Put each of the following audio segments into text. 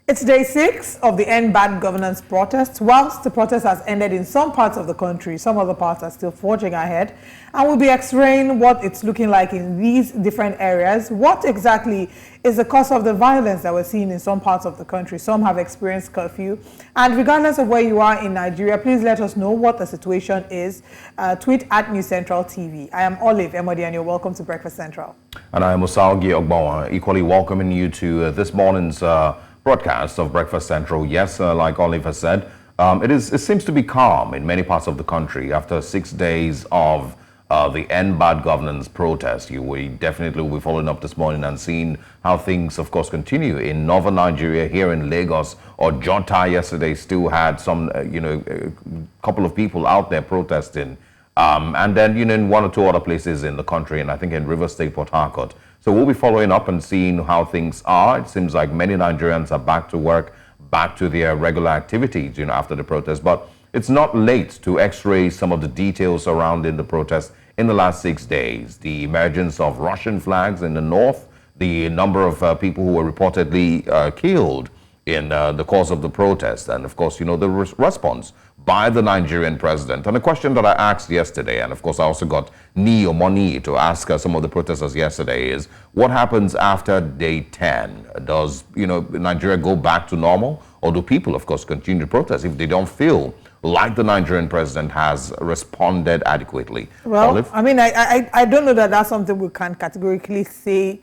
It's day 6 of the End Bad Governance protest. Whilst the protest has ended in some parts of the country, some other parts are still forging ahead. And we'll be x-raying what it's looking like in these different areas. What exactly is the cause of the violence that we're seeing in some parts of the country? Some have experienced curfew. And regardless of where you are in Nigeria, please let us know what the situation is. Tweet at News Central TV. I am Olive Emodi and you're welcome to Breakfast Central. And I am Osalgi Ogbawa, equally welcoming you to this morning's broadcast of Breakfast Central. Yes, like Olive has said, it seems to be calm in many parts of the country after 6 days of the End Bad Governance protest. We definitely will be following up this morning and seeing how things, of course, continue in northern Nigeria. Here in Lagos or Jota yesterday still had some, a couple of people out there protesting. And then, in one or two other places in the country, and I think in River State, Port Harcourt. So we'll be following up and seeing how things are. It seems like many Nigerians are back to work, back to their regular activities, after the protest. But it's not late to x-ray some of the details surrounding the protest in the last 6 days. The emergence of Russian flags in the north, the number of people who were reportedly killed in the course of the protest, and of course, the response by the Nigerian president. And the question that I asked yesterday, and of course I also got Money to ask some of the protesters yesterday, is what happens after day 10? Does Nigeria go back to normal, or do people, of course, continue to protest if they don't feel like the Nigerian president has responded adequately? Well, Olive? I mean, I don't know that that's something we can categorically say.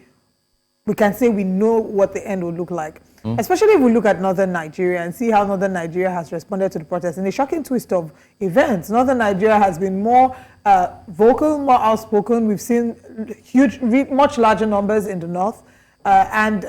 We can say we know what the end will look like. Especially if we look at northern Nigeria and see how northern Nigeria has responded to the protest. In a shocking twist of events, northern Nigeria has been more vocal, more outspoken. We've seen much larger numbers in the north. And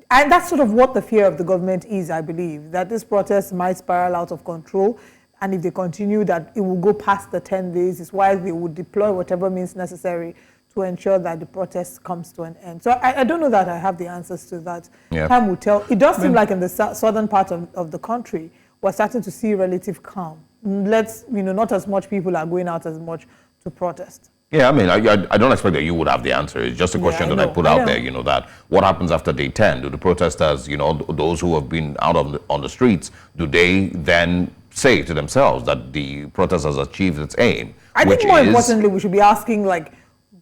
that's sort of what the fear of the government is, I believe, that this protest might spiral out of control. And if they continue, that it will go past the 10 days. It's why they would deploy whatever means necessary to ensure that the protest comes to an end. So I don't know that I have the answers to that. Yeah. Time will tell. It does seem like in the southern part of the country, we're starting to see relative calm. Not as much people are going out as much to protest. Yeah, I mean, I don't expect that you would have the answer. It's just a question that I put out there, that what happens after day 10? Do the protesters, those who have been out on the streets, do they then say to themselves that the protest has achieved its aim? I think more importantly, we should be asking,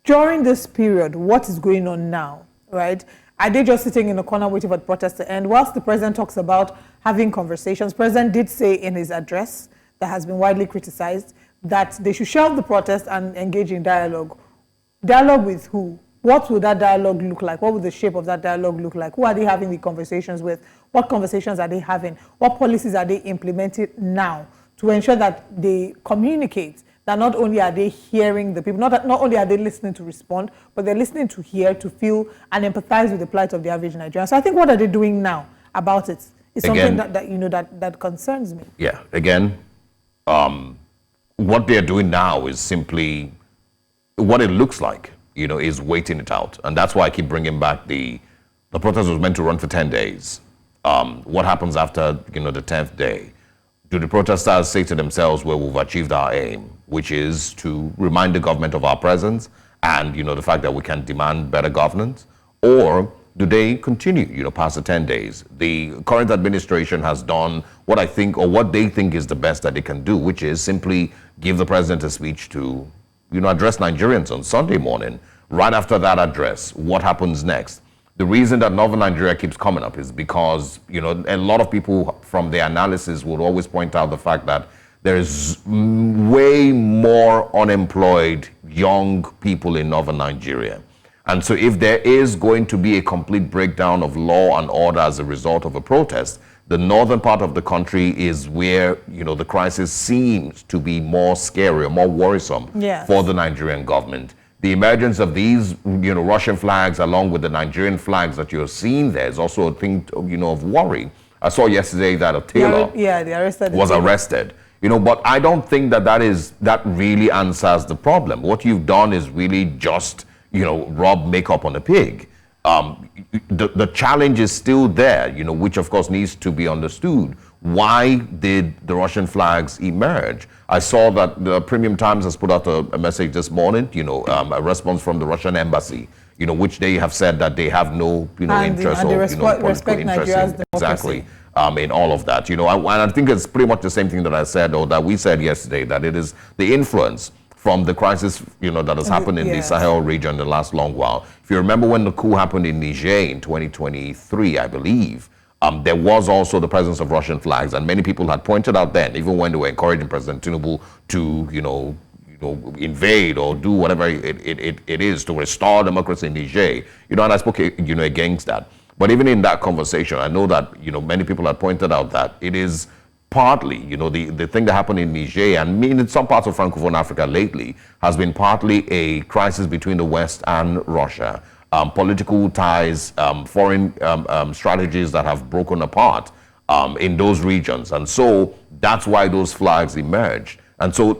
during this period, what is going on now, right? Are they just sitting in a corner waiting for the protest to end? Whilst the president talks about having conversations, the president did say in his address that has been widely criticized that they should shelve the protest and engage in dialogue. Dialogue with who? What would that dialogue look like? What would the shape of that dialogue look like? Who are they having the conversations with? What conversations are they having? What policies are they implementing now to ensure that they communicate? That not only are they hearing the people, not only are they listening to respond, but they're listening to hear, to feel, and empathize with the plight of the average Nigerian. So I think what are they doing now about it is something that concerns me. Yeah, again, what they're doing now is simply what it looks like, is waiting it out. And that's why I keep bringing back the protest was meant to run for 10 days. What happens after, the 10th day? Do the protesters say to themselves, well, we've achieved our aim, which is to remind the government of our presence and, the fact that we can demand better governance? Or do they continue, past the 10 days? The current administration has done what I think, or what they think is the best that they can do, which is simply give the president a speech to, address Nigerians on Sunday morning. Right after that address, what happens next? The reason that northern Nigeria keeps coming up is because, a lot of people from their analysis would always point out the fact that there is way more unemployed young people in northern Nigeria. And so if there is going to be a complete breakdown of law and order as a result of a protest, the northern part of the country is where, the crisis seems to be more scary or more worrisome for the Nigerian government. The emergence of these, Russian flags along with the Nigerian flags that you're seeing there is also a thing, of worry. I saw yesterday that a tailor was arrested. But I don't think that really answers the problem. What you've done is really just, rub makeup on a pig. The challenge is still there, which of course needs to be understood. Why did the Russian flags emerge? I saw that the Premium Times has put out a message this morning, a response from the Russian embassy, which they have said that they have no, interest or, political interest in. Exactly. In all of that, and I think it's pretty much the same thing that I said, or that we said yesterday, that it is the influence from the crisis, that has happened in the Sahel region in the last long while. If you remember when the coup happened in Niger in 2023, I believe, there was also the presence of Russian flags, and many people had pointed out then, even when they were encouraging President Tinubu to, invade or do whatever it is to restore democracy in Niger, and I spoke, against that. But even in that conversation, I know that, many people have pointed out that it is partly, the thing that happened in Niger and in some parts of Francophone Africa lately has been partly a crisis between the West and Russia. Political ties, foreign strategies that have broken apart in those regions. And so that's why those flags emerged. And so,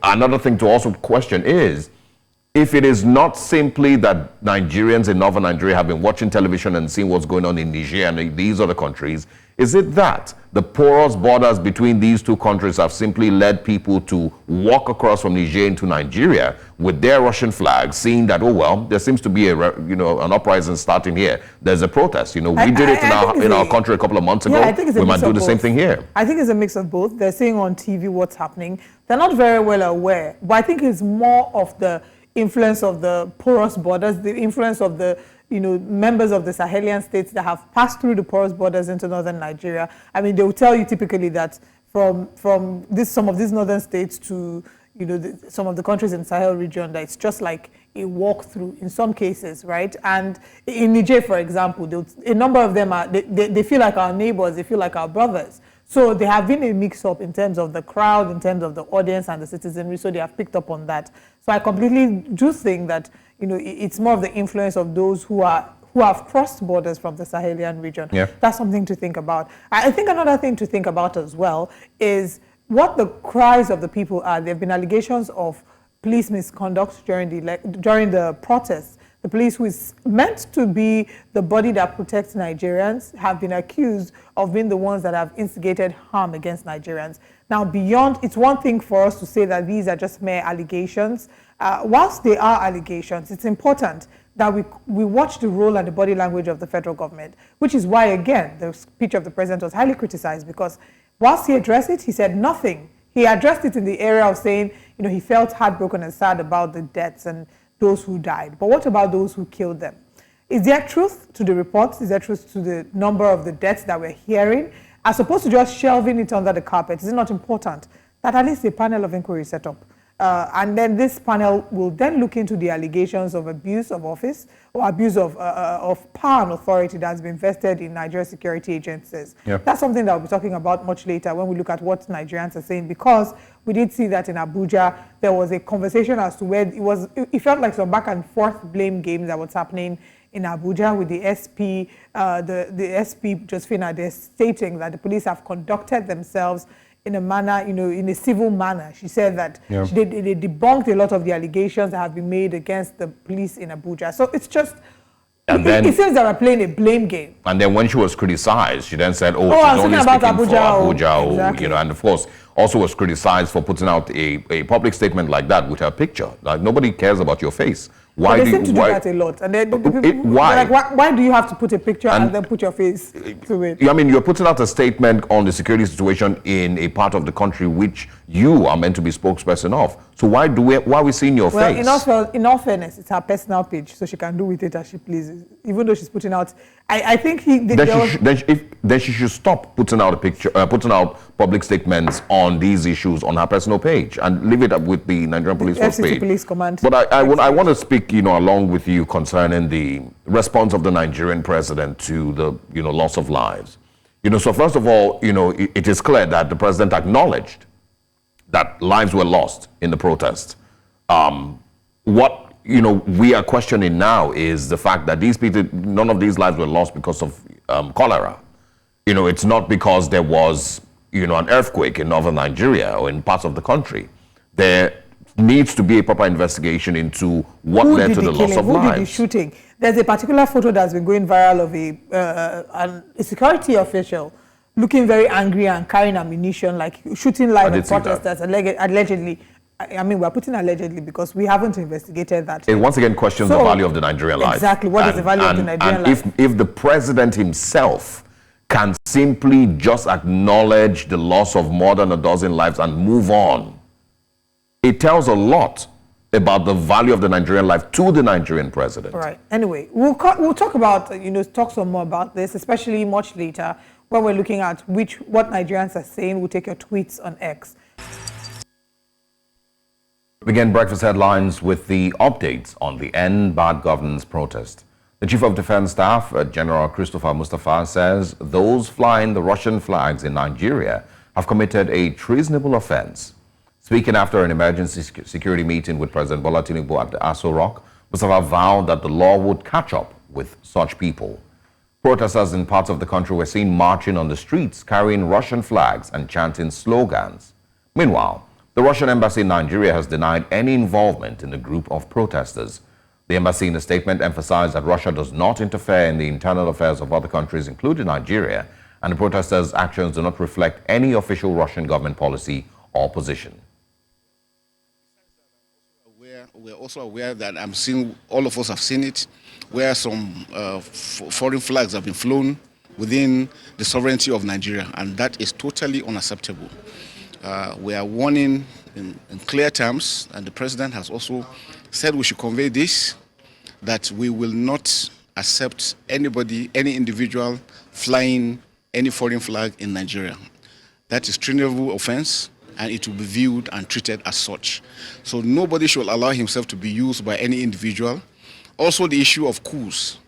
another thing to also question is, if it is not simply that Nigerians in northern Nigeria have been watching television and seeing what's going on in Niger and these other countries, is it that the porous borders between these two countries have simply led people to walk across from Niger into Nigeria with their Russian flags, seeing that, oh well, there seems to be an uprising starting here. There's a protest. We did it in our country a couple of months ago. I think it's a we mix might do of the both. same thing here. I think it's a mix of both. They're seeing on TV what's happening. They're not very well aware, but I think it's more of the influence of the porous borders, the influence of the members of the Sahelian states that have passed through the porous borders into northern Nigeria. I mean, they will tell you typically that from some of these northern states to some of the countries in the Sahel region, that it's just like a walk through in some cases, right? And in Niger, for example, a number of them they feel like our neighbors, they feel like our brothers. So there have been a mix-up in terms of the crowd, in terms of the audience and the citizenry, so they have picked up on that. So I completely do think that, it's more of the influence of those who have crossed borders from the Sahelian region. Yeah. That's something to think about. I think another thing to think about as well is what the cries of the people are. There have been allegations of police misconduct during the protests. The police, who is meant to be the body that protects Nigerians, have been accused of being the ones that have instigated harm against Nigerians. Now, it's one thing for us to say that these are just mere allegations. Whilst they are allegations, it's important that we watch the role and the body language of the federal government, which is why, again, the speech of the president was highly criticized, because whilst he addressed it, he said nothing. He addressed it in the area of saying, he felt heartbroken and sad about the deaths and those who died. But what about those who killed them? Is there truth to the reports? Is there truth to the number of the deaths that we're hearing? As opposed to just shelving it under the carpet, is it not important that at least a panel of inquiry is set up? And then this panel will then look into the allegations of abuse of office or abuse of power and authority that's been vested in Nigerian security agencies. Yep. That's something that we'll be talking about much later when we look at what Nigerians are saying, because we did see that in Abuja, there was a conversation as to where it felt like some back and forth blame game that was happening in Abuja with the SP, the SP Josephine Ade stating that the police have conducted themselves in a manner, in a civil manner. She said that they debunked a lot of the allegations that have been made against the police in Abuja. So it's just, it seems that we're playing a blame game. And then when she was criticized, she then said, she's only speaking for Abuja. Exactly. And of course, also was criticized for putting out a public statement like that with her picture. Like, nobody cares about your face. Why they seem to do that a lot. And then why? Like, why do you have to put a picture and then put your face to it? I mean, you're putting out a statement on the security situation in a part of the country which you are meant to be spokesperson of. So why are we seeing your face? In all fairness, it's her personal page, so she can do with it as she pleases. Even though she's putting out, I think then she should stop putting out putting out public statements on these issues on her personal page and leave it up with the Nigerian Police Force page. Police Command. But I want to speak, along with you concerning the response of the Nigerian president to the, loss of lives. So first of all, it is clear that the president acknowledged that lives were lost in the protest. What we are questioning now is the fact that none of these lives were lost because of cholera. It's not because there was, an earthquake in northern Nigeria or in parts of the country. There needs to be a proper investigation into what led to the loss of lives. Who did the shooting? There's a particular photo that's been going viral of a security official looking very angry and carrying ammunition, like shooting live at protesters, allegedly. I mean, we're putting allegedly because we haven't investigated that. It once again questions the value of the Nigerian life. Exactly. What is the value of the Nigerian life? If the president himself can simply just acknowledge the loss of more than a dozen lives and move on, it tells a lot about the value of the Nigerian life to the Nigerian president. Right. Anyway, we'll talk about, talk some more about this, especially much later when we're looking at what Nigerians are saying. We'll take your tweets on X. Begin breakfast headlines with the updates on the End Bad Governance protest. The Chief of Defense Staff, General Christopher Mustapha, says those flying the Russian flags in Nigeria have committed a treasonable offense. Speaking after an emergency security meeting with President Bola Tinubu at the Aso Rock, Mustapha vowed that the law would catch up with such people. Protesters in parts of the country were seen marching on the streets, carrying Russian flags and chanting slogans. Meanwhile, the Russian embassy in Nigeria has denied any involvement in the group of protesters. The embassy in a statement emphasized that Russia does not interfere in the internal affairs of other countries, including Nigeria, and the protesters' actions do not reflect any official Russian government policy or position. We're also aware that all of us have seen it, where some foreign flags have been flown within the sovereignty of Nigeria, and that is totally unacceptable. We are warning in clear terms, and the president has also said we should convey this, that we will not accept anybody, any individual flying any foreign flag in Nigeria. That is treasonable offense, and it will be viewed and treated as such. So nobody should allow himself to be used by any individual. Also the issue of coups.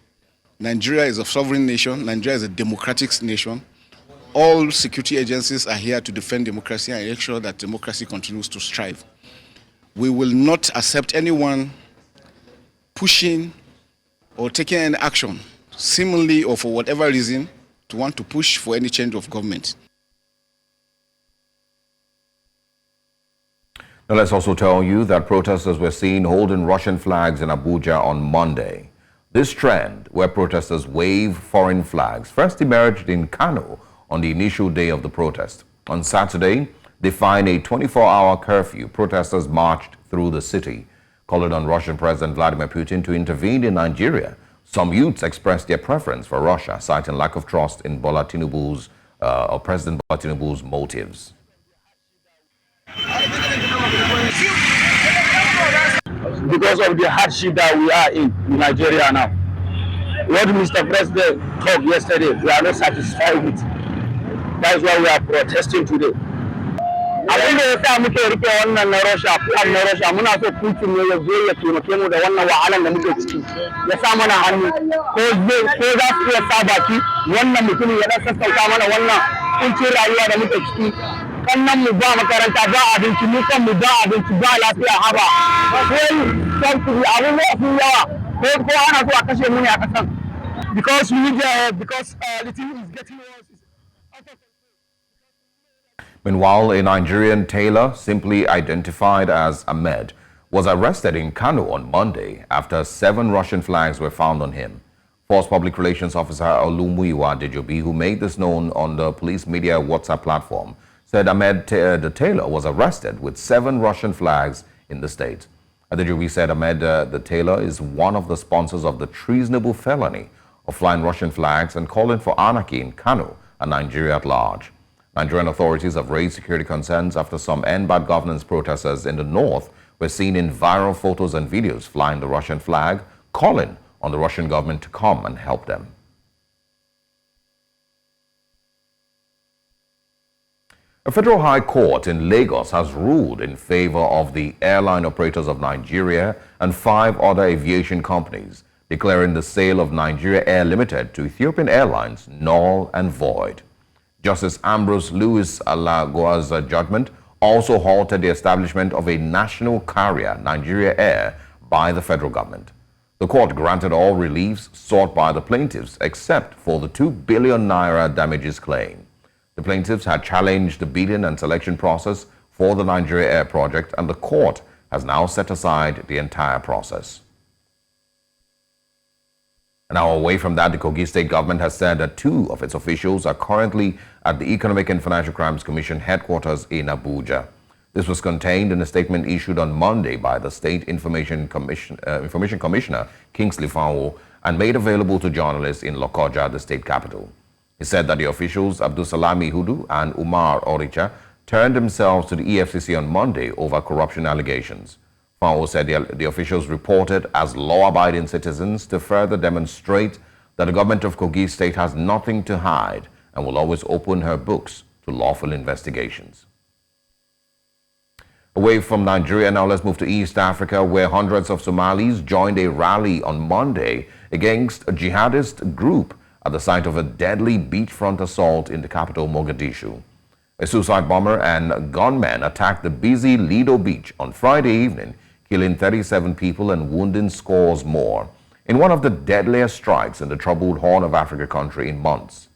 Nigeria is a sovereign nation. Nigeria is a democratic nation. All security agencies are here to defend democracy and make sure that democracy continues to strive. We will not accept anyone pushing or taking any action, seemingly or for whatever reason, to want to push for any change of government. Now let's also tell you that protesters were seen holding Russian flags in Abuja on Monday. This trend, where protesters wave foreign flags, first emerged in Kano on the initial day of the protest. On Saturday, defying a 24-hour curfew, protesters marched through the city, calling on Russian President Vladimir Putin to intervene in Nigeria. Some youths expressed their preference for Russia, citing lack of trust in President Bola Tinubu's motives. Because of the hardship that we are in Nigeria now. What Mr. President talked yesterday, we are not satisfied with. That's why we are protesting today. Abin da ya sa muke rike wannan na Russia, muna so Putin ne ya zo ya taimake mu da wannan wahalan da muke ciki. Ya sa mana hannu ko za su iya sa baki wannan mutumin ya dan sassauta mana wannan kuncin rayuwa da muke ciki. Kannan mu ba makaranta ba abinci, mu kan mu ba abinci ba lafiya haba. Sai something abin da su yawa ko ana so a kashe mu ne a kasan. Because the thing is getting worse. Meanwhile, a Nigerian tailor, simply identified as Ahmed, was arrested in Kano on Monday after 7 Russian flags were found on him. Force Public Relations Officer Olumuyiwa Dejobi, who made this known on the police media WhatsApp platform, said Ahmed the tailor was arrested with 7 Russian flags in the state. Dejobi said Ahmed the tailor is one of the sponsors of the treasonable felony of flying Russian flags and calling for anarchy in Kano and Nigeria at large. Nigerian authorities have raised security concerns after some End Bad Governance protesters in the north were seen in viral photos and videos flying the Russian flag, calling on the Russian government to come and help them. A federal high court in Lagos has ruled in favor of the airline operators of Nigeria and 5 other aviation companies, declaring the sale of Nigeria Air Limited to Ethiopian Airlines null and void. Justice Ambrose Lewis Alagoa's judgment also halted the establishment of a national carrier, Nigeria Air, by the federal government. The court granted all reliefs sought by the plaintiffs except for the 2 billion naira damages claim. The plaintiffs had challenged the bidding and selection process for the Nigeria Air project, and the court has now set aside the entire process. Now, away from that, the Kogi State government has said that 2 of its officials are currently at the Economic and Financial Crimes Commission headquarters in Abuja. This was contained in a statement issued on Monday by the State Information Commissioner, Kingsley Fowl, and made available to journalists in Lokoja, the state capital. He said that the officials, Abdusalami Hudu and Umar Oricha, turned themselves to the EFCC on Monday over corruption allegations. Fowl said the officials reported as law-abiding citizens to further demonstrate that the government of Kogi State has nothing to hide and will always open her books to lawful investigations. Away from Nigeria, now let's move to East Africa, where hundreds of Somalis joined a rally on Monday against a jihadist group at the site of a deadly beachfront assault in the capital, Mogadishu. A suicide bomber and gunmen attacked the busy Lido Beach on Friday evening, killing 37 people and wounding scores more, in one of the deadliest strikes in the troubled Horn of Africa country in months.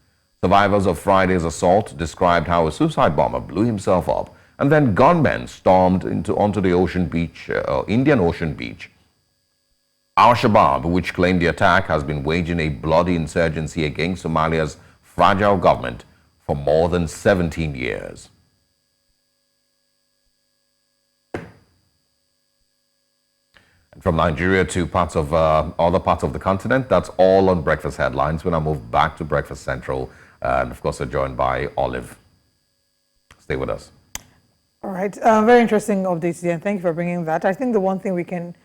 Survivors of Friday's assault described how a suicide bomber blew himself up and then gunmen stormed onto the Indian Ocean Beach. Al-Shabaab, which claimed the attack, has been waging a bloody insurgency against Somalia's fragile government for more than 17 years. And from Nigeria to other parts of the continent, that's all on Breakfast Headlines. When I move back to Breakfast Central, and of course, we're joined by Olive. Stay with us. All right, very interesting updates here, and thank you for bringing that. I think the one thing we can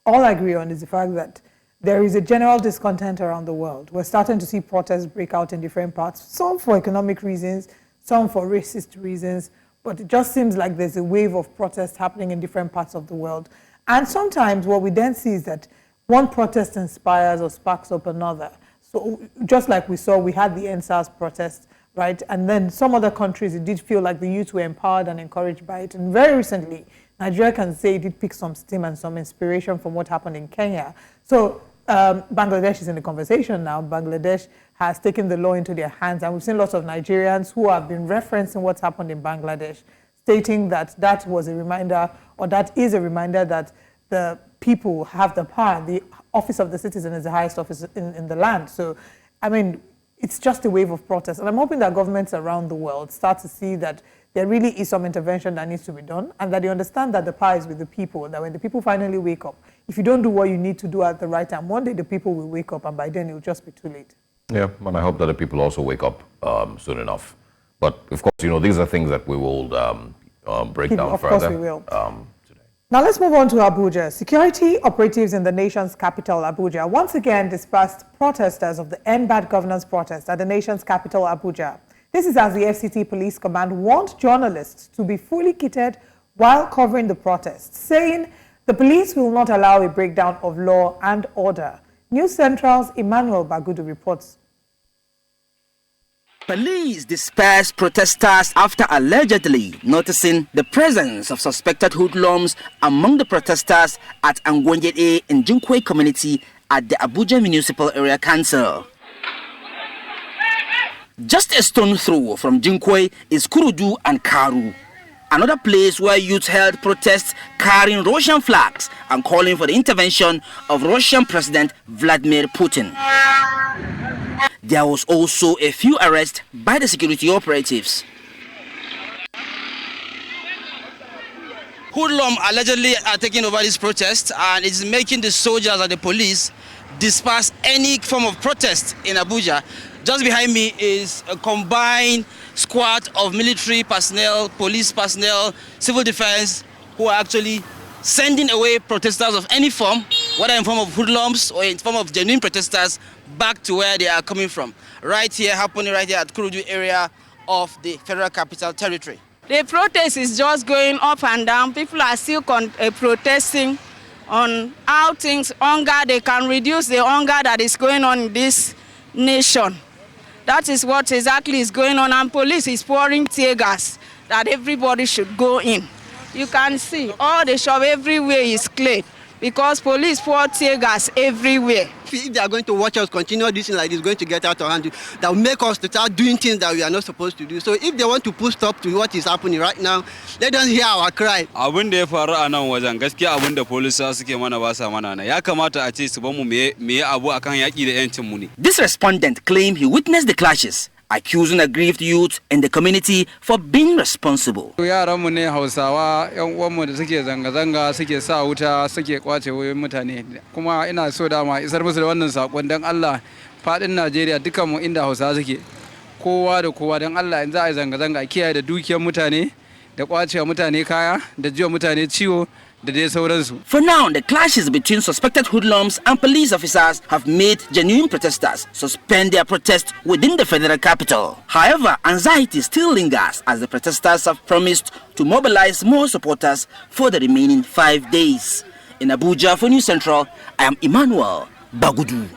all agree on is the fact that there is a general discontent around the world. We're starting to see protests break out in different parts, some for economic reasons, some for racist reasons, but it just seems like there's a wave of protests happening in different parts of the world. And sometimes what we then see is that one protest inspires or sparks up another. So just like we saw, we had the NSAS protest, right? And then some other countries, it did feel like the youth were empowered and encouraged by it. And very recently, Nigeria can say it did pick some steam and some inspiration from what happened in Kenya. So Bangladesh is in the conversation now. Bangladesh has taken the law into their hands, and we've seen lots of Nigerians who have been referencing what's happened in Bangladesh, stating that that was a reminder, or that is a reminder that the people have the power. The office of the citizen is the highest office in the land. So, I mean, it's just a wave of protest. And I'm hoping that governments around the world start to see that there really is some intervention that needs to be done, and that they understand that the power is with the people, that when the people finally wake up, if you don't do what you need to do at the right time, one day the people will wake up, and by then it will just be too late. Yeah, and I hope that the people also wake up soon enough. But of course, you know, these are things that we will break down further. Of course we will. Today. Now let's move on to Abuja. Security operatives in the nation's capital, Abuja, once again dispersed protesters of the End Bad Governance protest at the nation's capital, Abuja. This is as the FCT Police Command warned journalists to be fully kitted while covering the protest, saying the police will not allow a breakdown of law and order. News Central's Emmanuel Bagudu reports. Police dispersed protesters after allegedly noticing the presence of suspected hoodlums among the protesters at Angwonyede in Jinkwe community at the Abuja Municipal Area Council. Just a stone throw from Jinkwe is Kurudu and Karu, another place where youth held protests carrying Russian flags and calling for the intervention of Russian President Vladimir Putin. There was also a few arrests by the security operatives. Hoodlum allegedly are taking over this protest, and it's making the soldiers and the police disperse any form of protest in Abuja. Just behind me is a combined squad of military personnel, police personnel, civil defense, who are actually sending away protesters of any form, whether in form of hoodlums or in form of genuine protesters, back to where they are coming from. Right here, happening right here at Kurudu area of the Federal Capital Territory. The protest is just going up and down. People are still protesting on how things, hunger, they can reduce the hunger that is going on in this nation. That is what exactly is going on, and police is pouring tear gas that everybody should go in. You can see all the shop everywhere is clear because police pour tear gas everywhere. If they are going to watch us continue this thing like this, going to get out of hand, that will make us to start doing things that we are not supposed to do. So if they want to put stop to what is happening right now, let us hear our cry. Abin da ya faru a nan wajen gaskiya abin da polisa suke mana ba sa mana ya kamata a ce su ba mu me abu akan yaki da yancin mu ne. This respondent claimed he witnessed the clashes accusing aggrieved youth and the community for being responsible. Yaranmu ne Hausawa, yan uwanmu da suke zanga-zanga suke sa wuta suke kwace wayoyin mutane. Kuma ina so dama isar musu da wannan sakon dan Allah fadin Najeriya dukanmu inda Hausawa suke. Kowa da kowa dan Allah in za a yi zanga-zanga kiyaye da dukiyar mutane da kwace mutane kaya da jiwa mutane ciwo. For now, the clashes between suspected hoodlums and police officers have made genuine protesters suspend their protest within the federal capital. However, anxiety still lingers as the protesters have promised to mobilize more supporters for the remaining 5 days. In Abuja for News Central, I am Emmanuel Bagudu.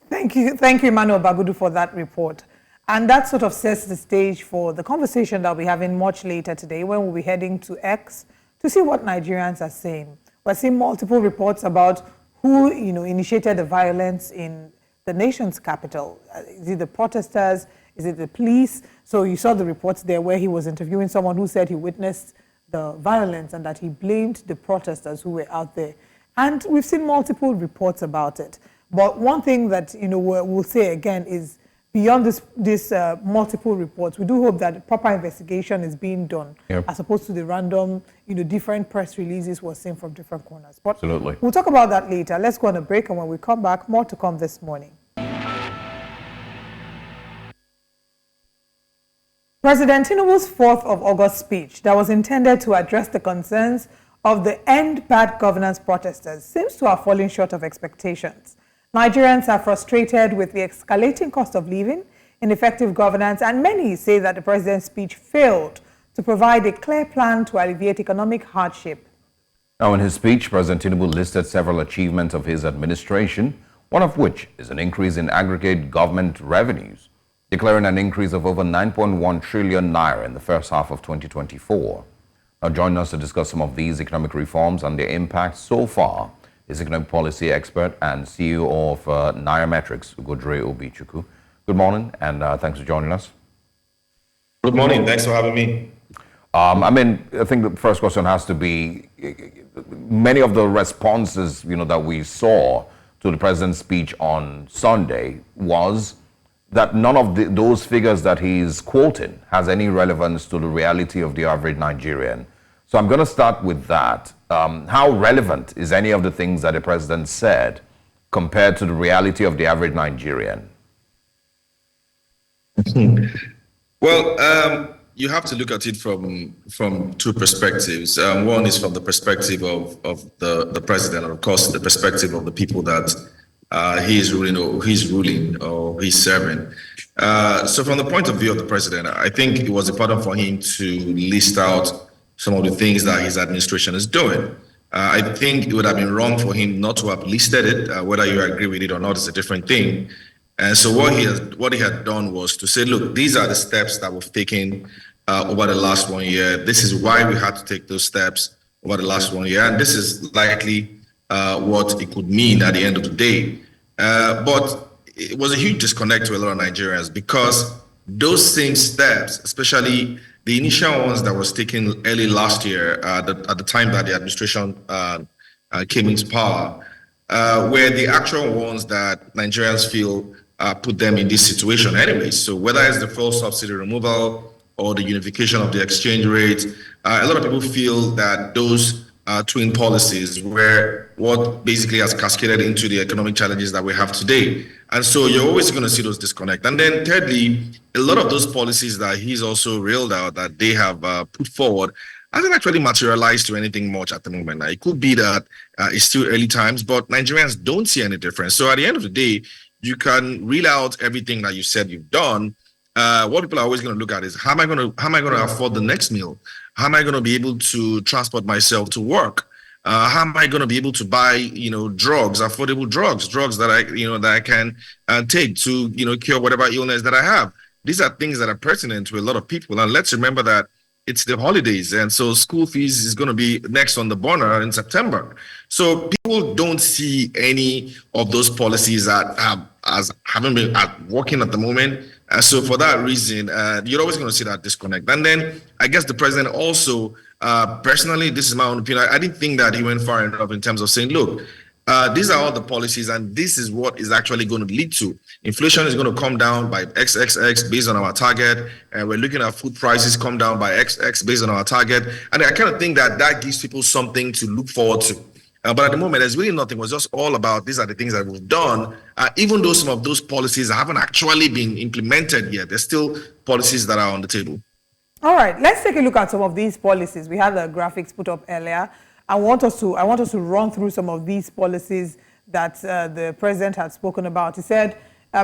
Thank you, Emmanuel Bagudu, for that report. And that sort of sets the stage for the conversation that we'll be having much later today, when we'll be heading to X to see what Nigerians are saying. We're seeing multiple reports about who, initiated the violence in the nation's capital. Is it the protesters? Is it the police? So you saw the reports there where he was interviewing someone who said he witnessed the violence and that he blamed the protesters who were out there. And we've seen multiple reports about it. But one thing that, we'll say again is, beyond this multiple reports, we do hope that proper investigation is being done, as opposed to the random, different press releases we're seeing from different corners. But absolutely, we'll talk about that later. Let's go on a break, and when we come back, more to come this morning. President Tinubu's 4th of August speech that was intended to address the concerns of the End Bad Governance protesters seems to have fallen short of expectations. Nigerians are frustrated with the escalating cost of living, ineffective governance, and many say that the president's speech failed to provide a clear plan to alleviate economic hardship. Now, in his speech, President Tinubu listed several achievements of his administration, one of which is an increase in aggregate government revenues, declaring an increase of over 9.1 trillion naira in the first half of 2024. Now, joining us to discuss some of these economic reforms and their impact so far is economic policy expert and CEO of Niger-France, Ugodre Obichukwu. Good morning, and thanks for joining us. Good morning. Thanks for having me. I think the first question has to be, many of the responses, that we saw to the president's speech on Sunday was that none of those figures that he's quoting has any relevance to the reality of the average Nigerian. So I'm going to start with that. How relevant is any of the things that the president said compared to the reality of the average Nigerian? Well, you have to look at it from two perspectives. One is from the perspective of the president, and of course, the perspective of the people that he's ruling or he's serving. So from the point of view of the president, I think it was important for him to list out some of the things that his administration is doing. I think it would have been wrong for him not to have listed it. Whether you agree with it or not is a different thing. And so what he had done was to say, look, these are the steps that we've taken over the last 1 year. This is why we had to take those steps over the last 1 year. And this is likely what it could mean at the end of the day. But it was a huge disconnect to a lot of Nigerians, because those same steps, especially the initial ones that was taken early last year, at the time that the administration came into power, were the actual ones that Nigerians feel put them in this situation anyway. So whether it's the fuel subsidy removal or the unification of the exchange rate, a lot of people feel that those twin policies were what basically has cascaded into the economic challenges that we have today. And so you're always going to see those disconnect. And then thirdly, a lot of those policies that he's also railed out that they have put forward hasn't actually materialized to anything much at the moment. Now, it could be that it's still early times, but Nigerians don't see any difference. So at the end of the day, you can reel out everything that you said you've done. What people are always going to look at is, how am I going to afford the next meal? How am I going to be able to transport myself to work? How am I going to be able to buy, drugs, affordable drugs that I can take to, cure whatever illness that I have? These are things that are pertinent to a lot of people. And let's remember that it's the holidays, and so school fees is going to be next on the burner in September. So people don't see any of those policies as having been working at the moment. So for that reason, you're always going to see that disconnect. And then I guess the president also, personally, this is my own opinion, I didn't think that he went far enough in terms of saying, look, These are all the policies, and this is what is actually going to lead to. Inflation is going to come down by XXX based on our target, and we're looking at food prices come down by XX based on our target. And I kind of think that that gives people something to look forward to. But at the moment, there's really nothing. It was just all about these are the things that we've done. Even though some of those policies haven't actually been implemented yet, there's still policies that are on the table. All right, let's take a look at some of these policies. We had the graphics put up earlier. I want us to run through some of these policies that the president had spoken about. He said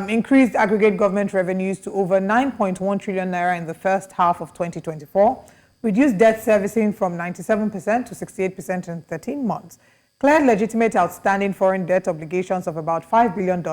increased aggregate government revenues to over 9.1 trillion naira in the first half of 2024, reduced debt servicing from 97% to 68% in 13 months, cleared legitimate outstanding foreign debt obligations of about $5 billion,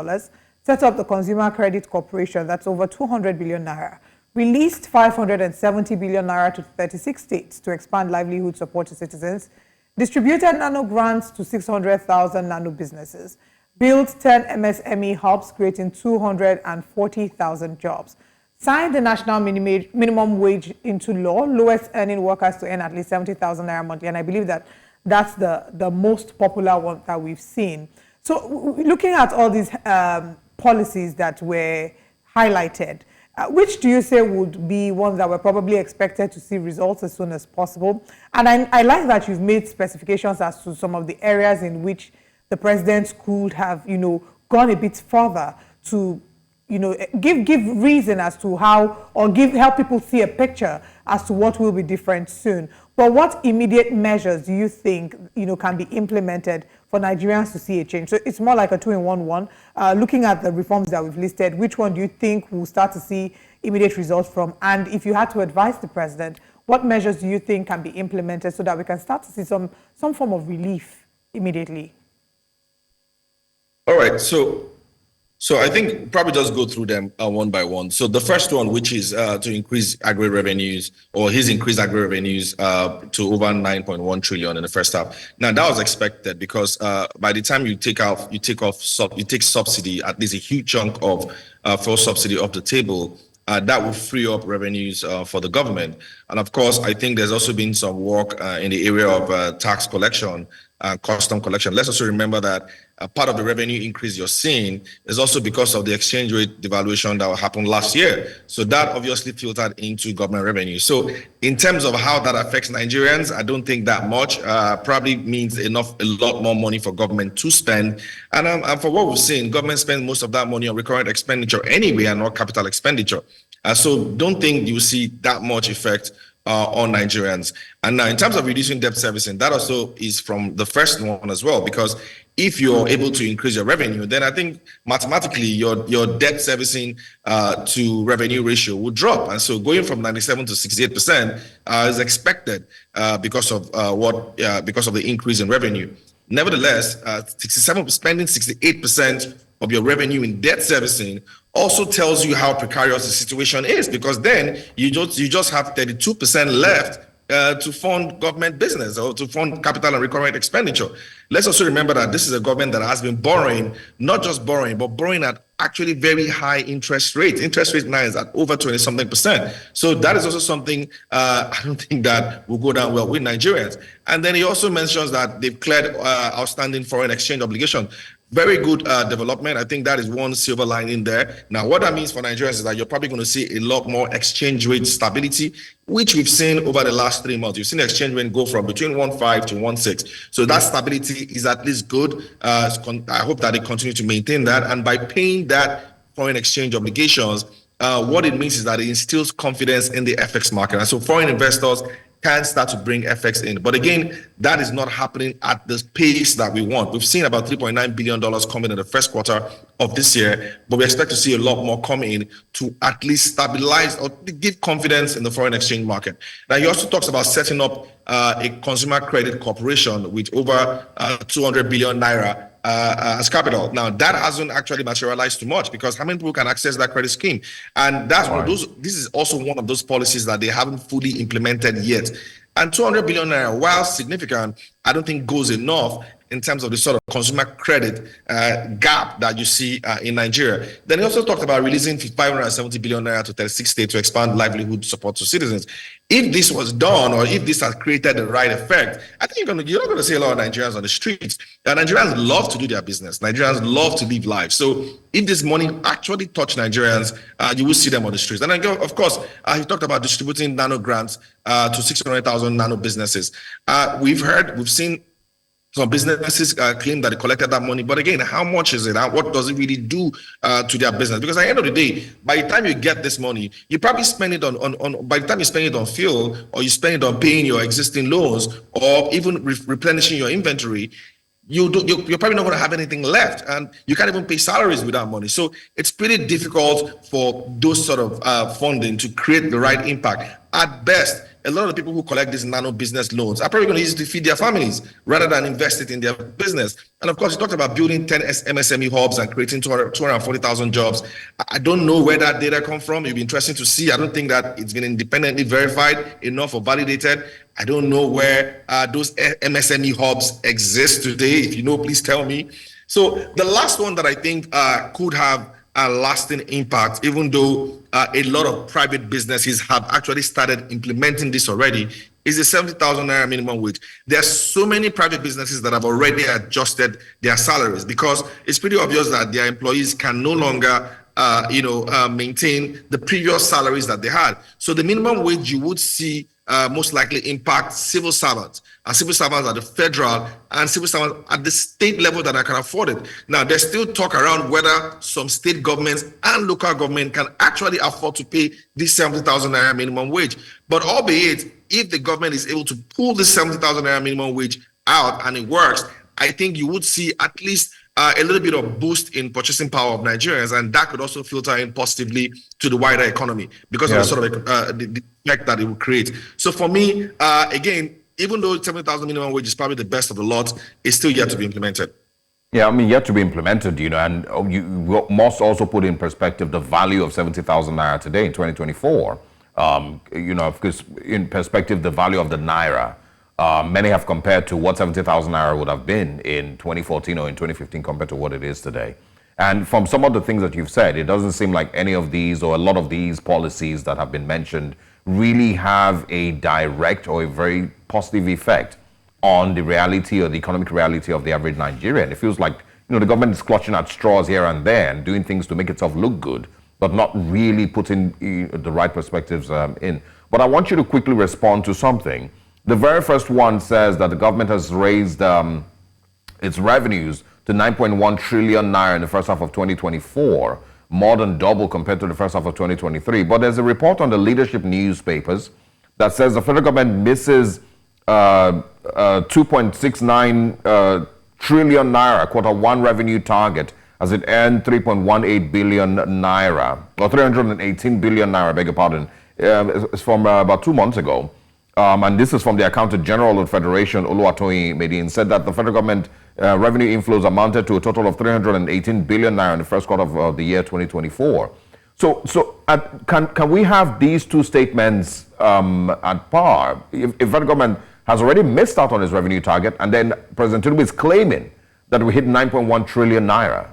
set up the Consumer Credit Corporation, that's over 200 billion naira, released 570 billion naira to 36 states to expand livelihood support to citizens, distributed nano grants to 600,000 nano businesses, built 10 MSME hubs creating 240,000 jobs, signed the national minimum wage into law, lowest earning workers to earn at least 70,000 naira monthly, and I believe that that's the most popular one that we've seen. So looking at all these policies that were highlighted, which do you say would be ones that were probably expected to see results as soon as possible? And I like that you've made specifications as to some of the areas in which the president could have, gone a bit further to, give reason as to how, or help people see a picture as to what will be different soon. But what immediate measures do you think, can be implemented for Nigerians to see a change? So it's more like a 2-in-1. Looking at the reforms that we've listed, which one do you think we'll start to see immediate results from? And if you had to advise the president, what measures do you think can be implemented so that we can start to see some form of relief immediately? All right, so I think probably just go through them one by one. So the first one, which is to increase aggregate revenues, or his increased aggregate revenues to over 9.1 trillion in the first half. Now that was expected because by the time you take subsidy, at least a huge chunk of fuel subsidy off the table, that will free up revenues for the government. And of course, I think there's also been some work in the area of tax collection, custom collection. Let's also remember that part of the revenue increase you're seeing is also because of the exchange rate devaluation that happened last year. So that obviously filtered into government revenue. So in terms of how that affects Nigerians, I don't think that much. Probably means a lot more money for government to spend. And for what we've seen, government spends most of that money on recurrent expenditure anyway and not capital expenditure. So don't think you see that much effect on Nigerians. And now in terms of reducing debt servicing, that also is from the first one as well, because if you're able to increase your revenue, then I think mathematically your debt servicing to revenue ratio will drop. And so going from 97 to 68% is expected because of the increase in revenue. Nevertheless, spending 68% of your revenue in debt servicing also tells you how precarious the situation is, because then you just have 32% left to fund government business or to fund capital and recurrent expenditure. Let's also remember that this is a government that has been borrowing, not just borrowing, but borrowing at actually very high interest rates. Interest rate now is at over 20-something%. So that is also something I don't think that will go down well with Nigerians. And then he also mentions that they've cleared outstanding foreign exchange obligations. Very good development. I think that is one silver lining there. Now, what that means for Nigerians is that you're probably going to see a lot more exchange rate stability, which we've seen over the last 3 months. You've seen the exchange rate go from between 1.5 to 1.6. So that stability is at least good. I hope that they continue to maintain that. And by paying that foreign exchange obligations, what it means is that it instills confidence in the FX market. And so foreign investors can start to bring FX in. But again, that is not happening at the pace that we want. We've seen about $3.9 billion coming in the first quarter of this year, but we expect to see a lot more coming in to at least stabilize or give confidence in the foreign exchange market. Now, he also talks about setting up a consumer credit corporation with over 200 billion naira as capital. Now, that hasn't actually materialized too much because how many people can access that credit scheme? And that's one of those. This is also one of those policies that they haven't fully implemented yet. And 200 billion naira, while significant, I don't think goes enough in terms of the sort of consumer credit gap that you see in Nigeria. Then he also talked about releasing 570 billion naira to 36 states to expand livelihood support to citizens. If this was done, or if this has created the right effect, I think you're not going to see a lot of Nigerians on the streets. Nigerians love to do their business. Nigerians love to live life. So if this money actually touched Nigerians, you will see them on the streets. And then, of course, he talked about distributing nano grants to 600,000 nano businesses. We've seen some businesses claim that they collected that money, but again, how much is it? What does it really do to their business? Because at the end of the day, by the time you get this money, you probably spend it on by the time you spend it on fuel, or you spend it on paying your existing loans, or even replenishing your inventory, you're probably not going to have anything left, and you can't even pay salaries with that money. So it's pretty difficult for those sort of funding to create the right impact. At best, a lot of the people who collect these nano business loans are probably going to use it to feed their families rather than invest it in their business. And of course, you talked about building 10 MSME hubs and creating 240,000 jobs. I don't know where that data come from. It'd be interesting to see. I don't think that it's been independently verified enough or validated. I don't know where those MSME hubs exist today. If you know, please tell me. So the last one that I think could have a lasting impact, even though a lot of private businesses have actually started implementing this already, is the 70,000 naira minimum wage. There are so many private businesses that have already adjusted their salaries, because it's pretty obvious that their employees can no longer maintain the previous salaries that they had. So the minimum wage you would see most likely impact civil servants, and civil servants at the federal and civil servants at the state level that can afford it. Now, there's still talk around whether some state governments and local government can actually afford to pay this 70,000 naira minimum wage. But albeit, if the government is able to pull this 70,000 naira minimum wage out and it works, I think you would see at least a little bit of boost in purchasing power of Nigerians, and that could also filter in positively to the wider economy because of the sort of the effect that it will create. So for me, again, even though 70,000 minimum wage is probably the best of the lot, it's still yet to be implemented. Yeah, I mean, yet to be implemented, and you must also put in perspective the value of 70,000 naira today in 2024. Of course, in perspective, the value of the naira. Many have compared to what 70,000 naira would have been in 2014 or in 2015 compared to what it is today. And from some of the things that you've said, it doesn't seem like any of these or a lot of these policies that have been mentioned really have a direct or a very positive effect on the reality or the economic reality of the average Nigerian. It feels like, the government is clutching at straws here and there and doing things to make itself look good, but not really putting the right perspectives in. But I want you to quickly respond to something. The very first one says that the government has raised its revenues to 9.1 trillion naira in the first half of 2024, more than double compared to the first half of 2023. But there's a report on the leadership newspapers that says the federal government misses 2.69 trillion naira quarter one revenue target as it earned 3.18 billion naira, or 318 billion naira, beg your pardon. It's from about 2 months ago. And this is from the Accountant General of the Federation, Oluwatoyin Medin, said that the federal government revenue inflows amounted to a total of 318 billion naira in the first quarter of the year 2024. So can we have these two statements at par? If federal government has already missed out on its revenue target, and then President Tinubu is claiming that we hit 9.1 trillion naira?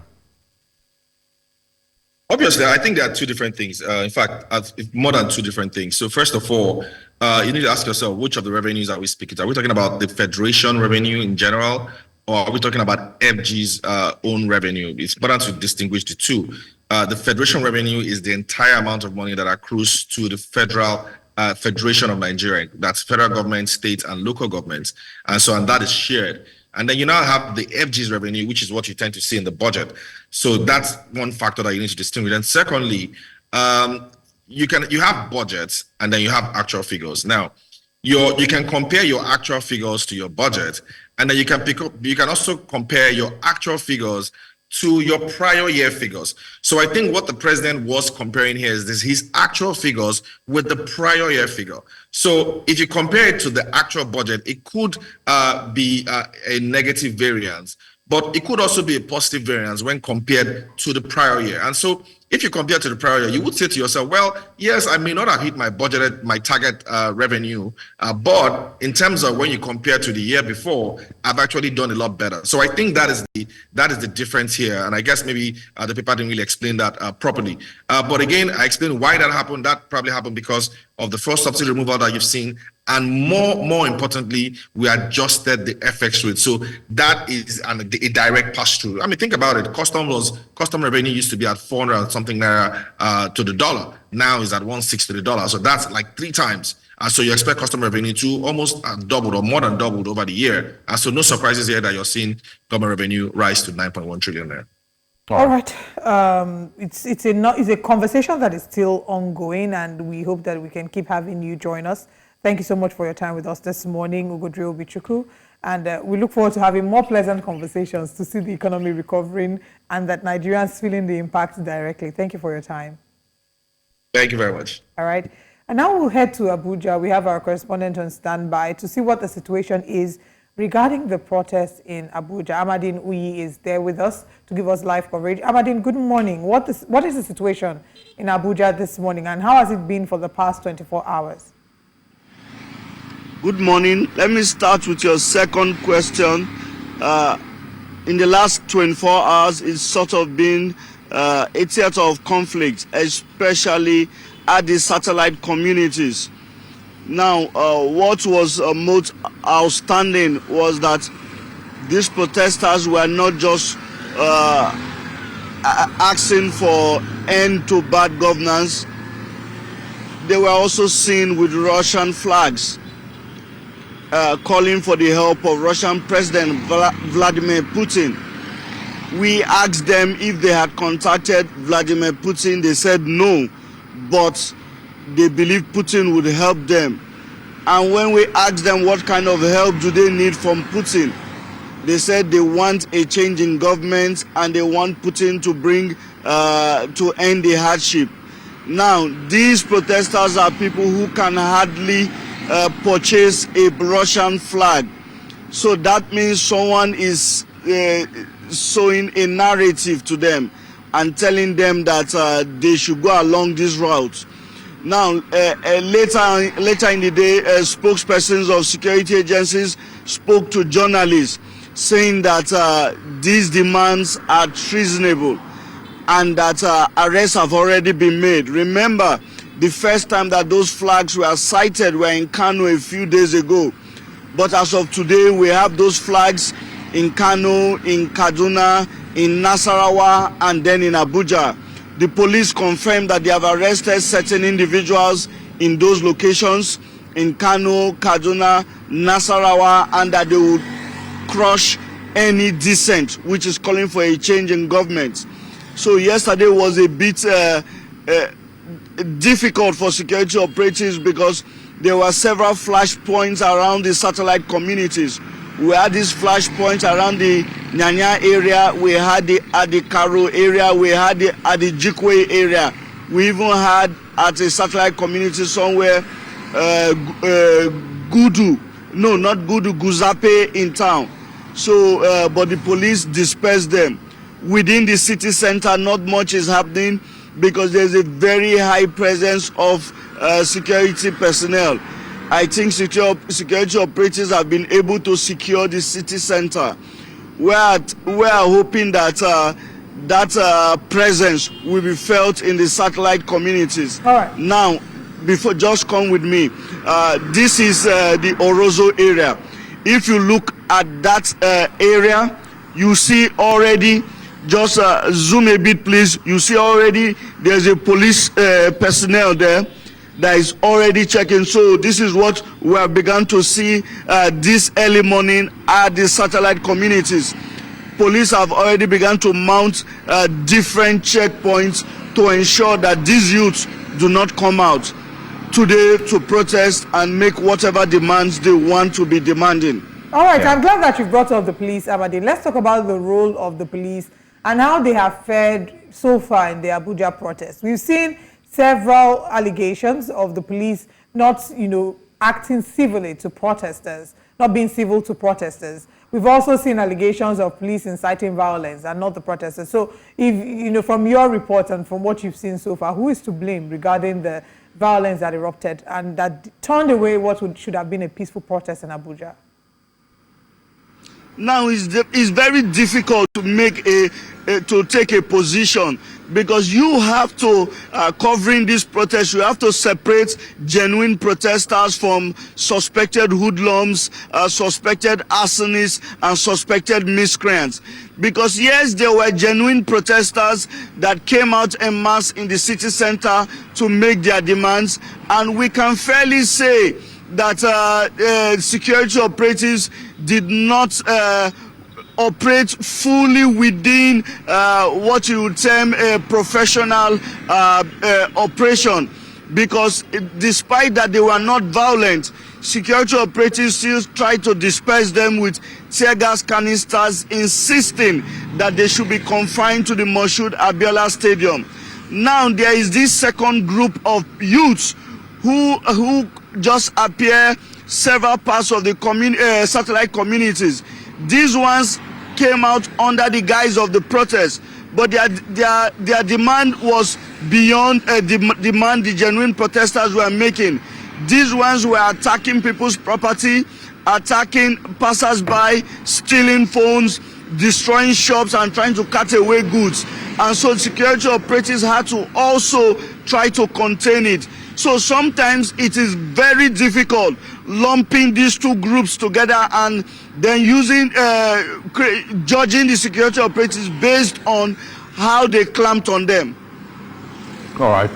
Obviously, I think there are two different things. In fact, more than two different things. So first of all, you need to ask yourself, which of the revenues are we speaking to? Are we talking about the Federation revenue in general, or are we talking about FG's own revenue? It's important to distinguish the two. The Federation revenue is the entire amount of money that accrues to the Federal Federation of Nigeria. That's federal government, state, and local governments. And that is shared. And then you now have the FG's revenue, which is what you tend to see in the budget. So that's one factor that you need to distinguish. And secondly, you have budgets and then you have actual figures. Now, you can compare your actual figures to your budget, and then you can also compare your actual figures to your prior year figures. So I think what the president was comparing here is his actual figures with the prior year figure. So if you compare it to the actual budget, it could be a negative variance, but it could also be a positive variance when compared to the prior year. And so if you compare to the prior year, you would say to yourself, well, yes, I may not have hit my target revenue, but in terms of when you compare to the year before, I've actually done a lot better. So I think that is the difference here. And I guess maybe the paper didn't really explain that properly. But again, I explained why that happened. That probably happened because of the first subsidy removal that you've seen. And more importantly, we adjusted the FX rate. So that is a direct pass-through. I mean, think about it. Custom revenue used to be at 400 and something naira to the dollar. Now is at 160 to the dollar. So that's like 3 times. So you expect customer revenue to almost doubled or more than doubled over the year. So no surprises here that you're seeing government revenue rise to 9.1 trillion there. All right. It's a conversation that is still ongoing, and we hope that we can keep having you join us. Thank you so much for your time with us this morning, Ugodre Obichukwu. And we look forward to having more pleasant conversations to see the economy recovering and that Nigerians feeling the impact directly. Thank you for your time. Thank you very much. All right. And now we'll head to Abuja. We have our correspondent on standby to see what the situation is regarding the protests in Abuja. Amadine Uyi is there with us to give us live coverage. Amadine, good morning. What is the situation in Abuja this morning, and how has it been for the past 24 hours? Good morning. Let me start with your second question. In the last 24 hours, it's sort of been a theater of conflict, especially at the satellite communities. Now, what was most outstanding was that these protesters were not just asking for end to bad governance. They were also seen with Russian flags, calling for the help of Russian President Vladimir Putin. We asked them if they had contacted Vladimir Putin. They said no, but they believe Putin would help them. And when we asked them what kind of help do they need from Putin, they said they want a change in government and they want Putin to bring to end the hardship. Now, these protesters are people who can hardly purchase a Russian flag. So that means someone is sowing a narrative to them and telling them that they should go along this route. Now, later in the day, spokespersons of security agencies spoke to journalists saying that these demands are treasonable and that arrests have already been made. Remember, the first time that those flags were sighted were in Kano a few days ago. But as of today, we have those flags in Kano, in Kaduna, in Nasarawa, and then in Abuja. The police confirmed that they have arrested certain individuals in those locations, in Kano, Kaduna, Nasarawa, and that they would crush any dissent which is calling for a change in government. So yesterday was a bit difficult for security operatives because there were several flashpoints around the satellite communities. We had these flashpoints around the Nyanya area, we had the at the Karo area, we had the at the Jikwe area. We even had at a satellite community somewhere, Gudu, no, not Gudu, Guzape in town. So, but the police dispersed them. Within the city center, not much is happening because there's a very high presence of security personnel. I think security operatives have been able to secure the city center. We are hoping that that presence will be felt in the satellite communities. All right. Now, before, just come with me. This is the Orozo area. If you look at that area, you see already, just zoom a bit please, you see already there's a police personnel there that is already checking. So this is what we have begun to see this early morning at the satellite communities. Police have already begun to mount different checkpoints to ensure that these youths do not come out today to protest and make whatever demands they want to be demanding. All right, I'm glad that you brought up the police, Amadine. Let's talk about the role of the police and how they have fared so far in the Abuja protests. We've seen several allegations of the police not, acting civilly to protesters, not being civil to protesters. we've also seen allegations of police inciting violence and not the protesters. So, if from your report and from what you've seen so far, who is to blame regarding the violence that erupted and that turned away what should have been a peaceful protest in Abuja? Now it's very difficult to make to take a position, because you have to covering this protest, you have to separate genuine protesters from suspected hoodlums, suspected arsonists, and suspected miscreants. Because yes, there were genuine protesters that came out en masse in the city center to make their demands, and we can fairly say that security operatives did not operate fully within what you would term a professional operation, because despite that they were not violent, security operatives still tried to disperse them with tear gas canisters, insisting that they should be confined to the Moshood Abiola Stadium. Now there is this second group of youths who just appear several parts of the satellite communities. These ones came out under the guise of the protest, but their demand was beyond the demand the genuine protesters were making. These ones were attacking people's property, attacking passers-by, stealing phones, destroying shops, and trying to cut away goods. And so security operatives had to also try to contain it. So sometimes it is very difficult lumping these two groups together and then judging the security operatives based on how they clamped on them. All right.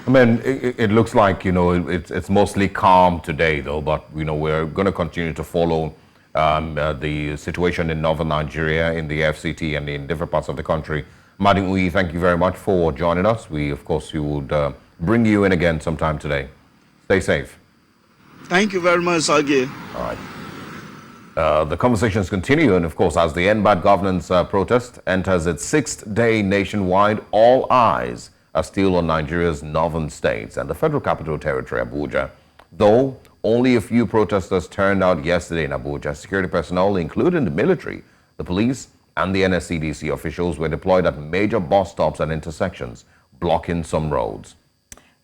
I mean, it looks like, it's mostly calm today, though, but, we're going to continue to follow the situation in northern Nigeria, in the FCT, and in different parts of the country. Madam, we thank you very much for joining us. We, of course, would bring you in again sometime today. Stay safe. Thank you very much, Sergey. All right. The conversations continue, and of course, as the End Bad Governance protest enters its 6th day nationwide, all eyes are still on Nigeria's northern states and the Federal Capital Territory, Abuja. Though only a few protesters turned out yesterday in Abuja, security personnel, including the military, the police, and the NSCDC officials were deployed at major bus stops and intersections, blocking some roads.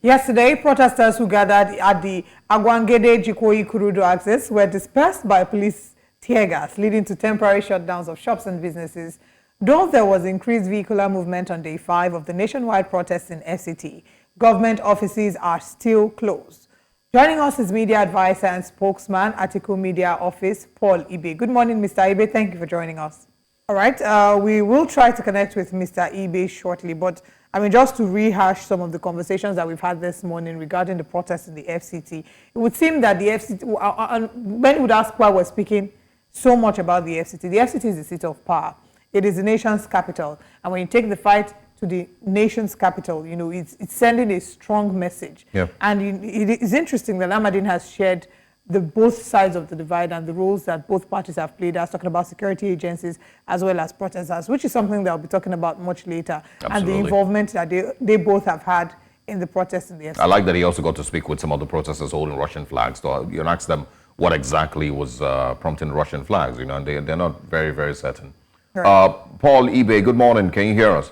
Yesterday, protesters who gathered at the Agwangede-Jikoyi-Kurudu axis were dispersed by police tear gas, leading to temporary shutdowns of shops and businesses. Though there was increased vehicular movement on day 5 of the nationwide protests in FCT, government offices are still closed. Joining us is media advisor and spokesman, Atiku Media Office, Paul Edem. Good morning, Mr. Edem. Thank you for joining us. All right, we will try to connect with Mr. Edem shortly, but just to rehash some of the conversations that we've had this morning regarding the protests in the FCT, it would seem that the FCT, many would ask why we're speaking so much about the FCT is the seat of power. It is the nation's capital. And when you take the fight to the nation's capital, it's sending a strong message. Yep. And it is interesting that Ahmadine has shared both sides of the divide and the roles that both parties have played. I was talking about security agencies as well as protesters, which is something that I'll be talking about much later. Absolutely. And the involvement that they both have had in the protests in the FCT. I like that he also got to speak with some of the protesters holding Russian flags. So you ask them what exactly was prompting Russian flags, and they're not very, very certain. Right. Paul Edem, good morning. Can you hear us?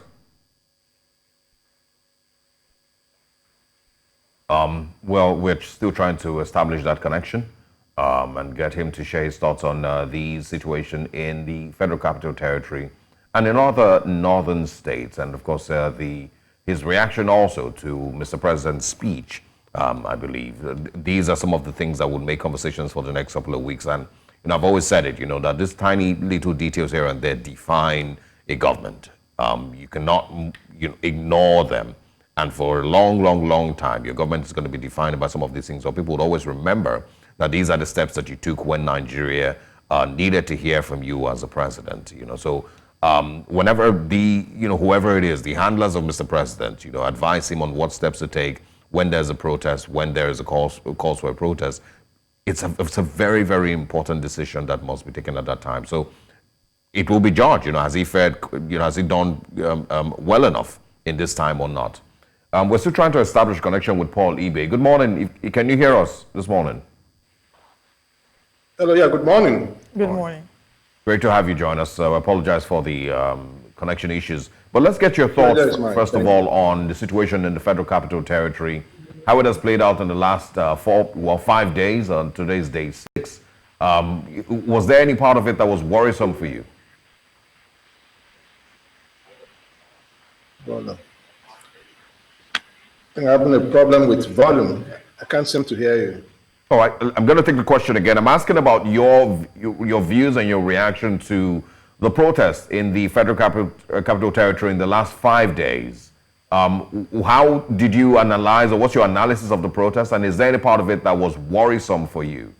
Well, we're still trying to establish that connection and get him to share his thoughts on the situation in the Federal Capital Territory and in other northern states. And, of course, his reaction also to Mr. President's speech, I believe. These are some of the things that would make conversations for the next couple of weeks. And I've always said it, that these tiny little details here and there define a government. You cannot ignore them. And for a long, long, long time, your government is going to be defined by some of these things. So people would always remember that these are the steps that you took when Nigeria needed to hear from you as a president. So whenever whoever it is, the handlers of Mr. President, advise him on what steps to take when there's a protest, when there is a call for a protest. It's a very, very important decision that must be taken at that time. So it will be judged, has he fared, has he done well enough in this time or not? We're still trying to establish connection with Paul Edem. Good morning. Can you hear us this morning? Hello, yeah, good morning. Good morning. Great to have you join us. I apologize for the connection issues. But let's get your thoughts, first of all, on the situation in the Federal Capital Territory, how it has played out in the last 5 days, on today's day 6. Was there any part of it that was worrisome for you? Well, no. I think I'm having a problem with volume. I can't seem to hear you. All right, I'm going to take the question again. I'm asking about your views and your reaction to the protests in the Federal Capital Territory in the last 5 days. How did you analyze, or what's your analysis of the protest, and is there any part of it that was worrisome for you?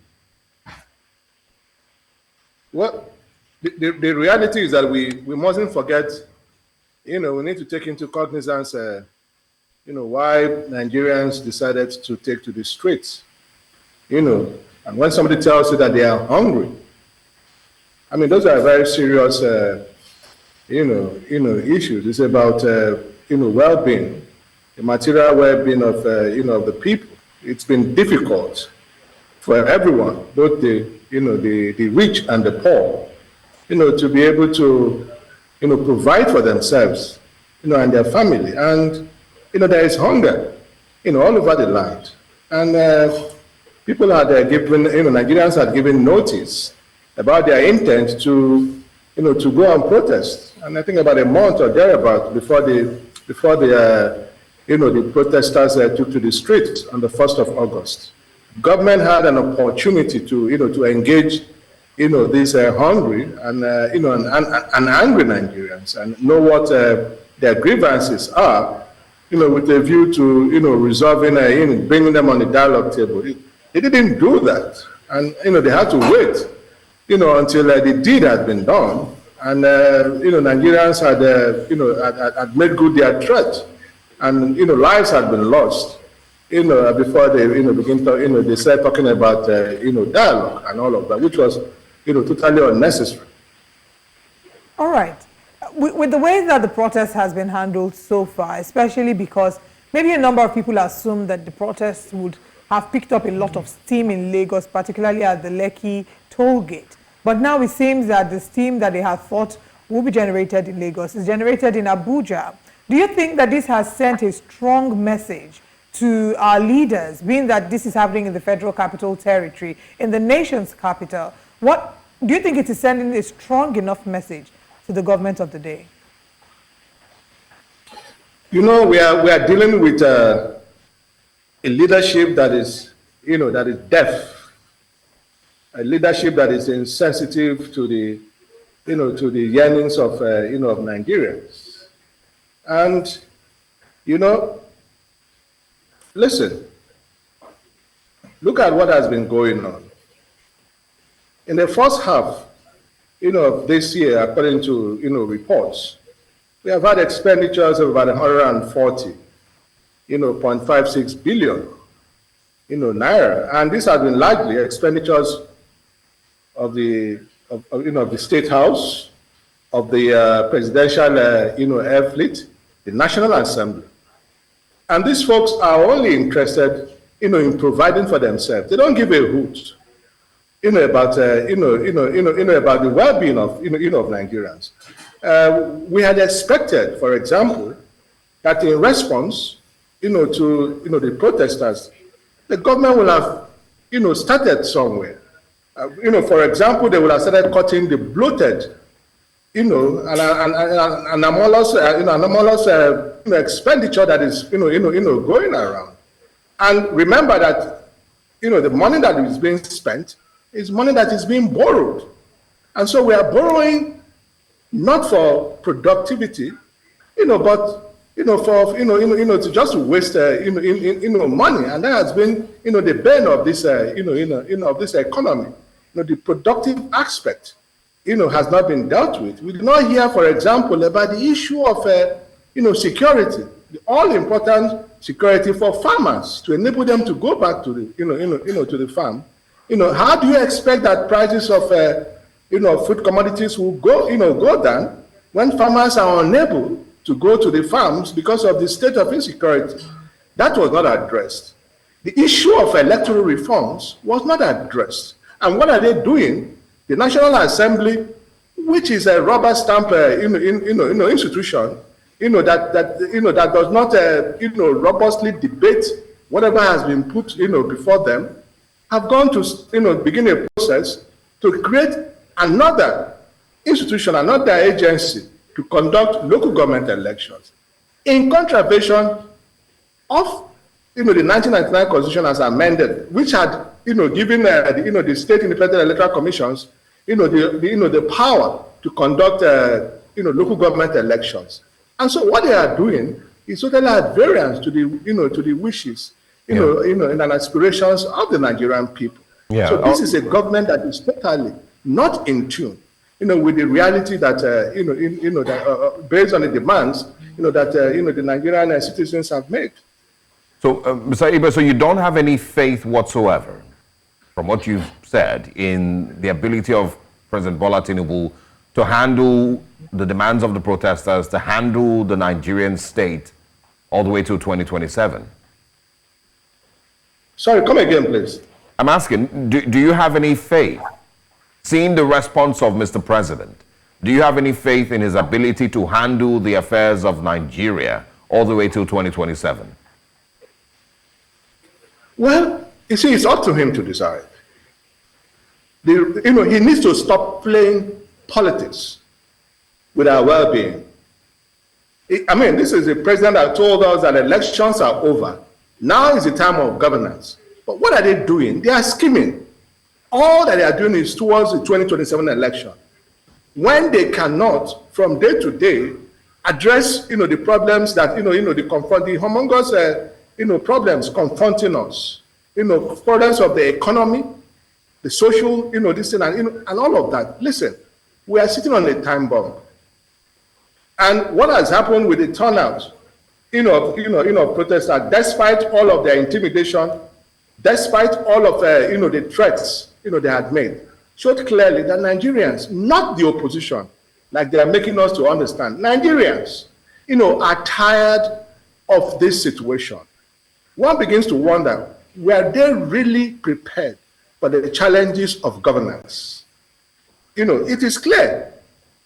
Well, the reality is that we mustn't forget, we need to take into cognizance, why Nigerians decided to take to the streets. And when somebody tells you that they are hungry, I mean, those are very serious, issues. It's about, well-being, the material well-being of, of the people. It's been difficult for everyone, both the rich and the poor, to be able to, provide for themselves, and their family. And, there is hunger, all over the land. And people had given, Nigerians had given notice about their intent to, to go and protest. And I think about a month or thereabout before the protesters took to the streets on the 1st of August. Government had an opportunity to, to engage, these hungry and, and angry Nigerians and know what their grievances are, with a view to, resolving, bringing them on the dialogue table. They didn't do that. And, they had to wait, until the deed had been done. And, Nigerians had, had made good their threat. And, lives had been lost, before they, begin to, they started talking about, dialogue and all of that, which was, totally unnecessary. All right. With the way that the protest has been handled so far, especially because maybe a number of people assume that the protests would have picked up a lot of steam in Lagos, particularly at the Lekki toll gate. But now it seems that the steam that they had thought will be generated in Lagos is generated in Abuja. Do you think that this has sent a strong message to our leaders, being that this is happening in the Federal Capital Territory, in the nation's capital? What do you think it is sending a strong enough message to the government of the day? We are dealing with a leadership that is, that is deaf, a leadership that is insensitive to the, to the yearnings of, of Nigerians. And, listen, look at what has been going on. In the first half, of this year, according to, reports, we have had expenditures of about 140, 0.56 billion, naira. And these have been largely expenditures of the, of the State House, of the presidential, air fleet, the National Assembly. And these folks are only interested, in providing for themselves. They don't give a hoot, about, about the well-being of, of Nigerians. We had expected, for example, that in response, to, the protesters, the government will have, started somewhere. For example, they will have started cutting the bloated, anomalous, expenditure that is, going around. And remember that, the money that is being spent is money that is being borrowed. And so we are borrowing not for productivity, but, for, to just waste, money. And that has been, the bane of this, of this economy. The productive aspect, has not been dealt with. We do not hear, for example, about the issue of, security, the all-important security for farmers to enable them to go back to the, to the farm. How do you expect that prices of, food commodities will go, go down when farmers are unable to go to the farms because of the state of insecurity? That was not addressed. The issue of electoral reforms was not addressed. And what are they doing? The National Assembly, which is a rubber stamp, institution, that does not, robustly debate whatever has been put, before them, have gone to, begin a process to create another institution, another agency to conduct local government elections in contravention of, the 1999 Constitution as amended, which had, given, the state independent electoral commissions, the power to conduct, local government elections. And so what they are doing is totally at variance to the, to the wishes, and aspirations of the Nigerian people. Yeah. So this is a government that is totally not in tune, with the reality that, based on the demands, that, the Nigerian citizens have made. So, Mr. Ibe, so you don't have any faith whatsoever, from what you've said, in the ability of President Bola Tinubu to handle the demands of the protesters, to handle the Nigerian state all the way to 2027? Sorry, come again, please. I'm asking, do you have any faith, seeing the response of Mr. President, do you have any faith in his ability to handle the affairs of Nigeria all the way till 2027? Well, you see, it's up to him to decide. He needs to stop playing politics with our well-being. I mean, this is the president that told us that elections are over. Now is the time of governance. But what are they doing? They are scheming. All that they are doing is towards the 2027 election. When they cannot, from day to day, address, the problems that, the humongous, problems confronting us, problems of the economy, the social, this thing, and all of that. Listen, we are sitting on a time bomb. And what has happened with the turnout, protesters, despite all of their intimidation, despite all of, the threats, they had made, showed clearly that Nigerians, not the opposition, like they are making us to understand, Nigerians, are tired of this situation. One begins to wonder, were they really prepared for the challenges of governance? It is clear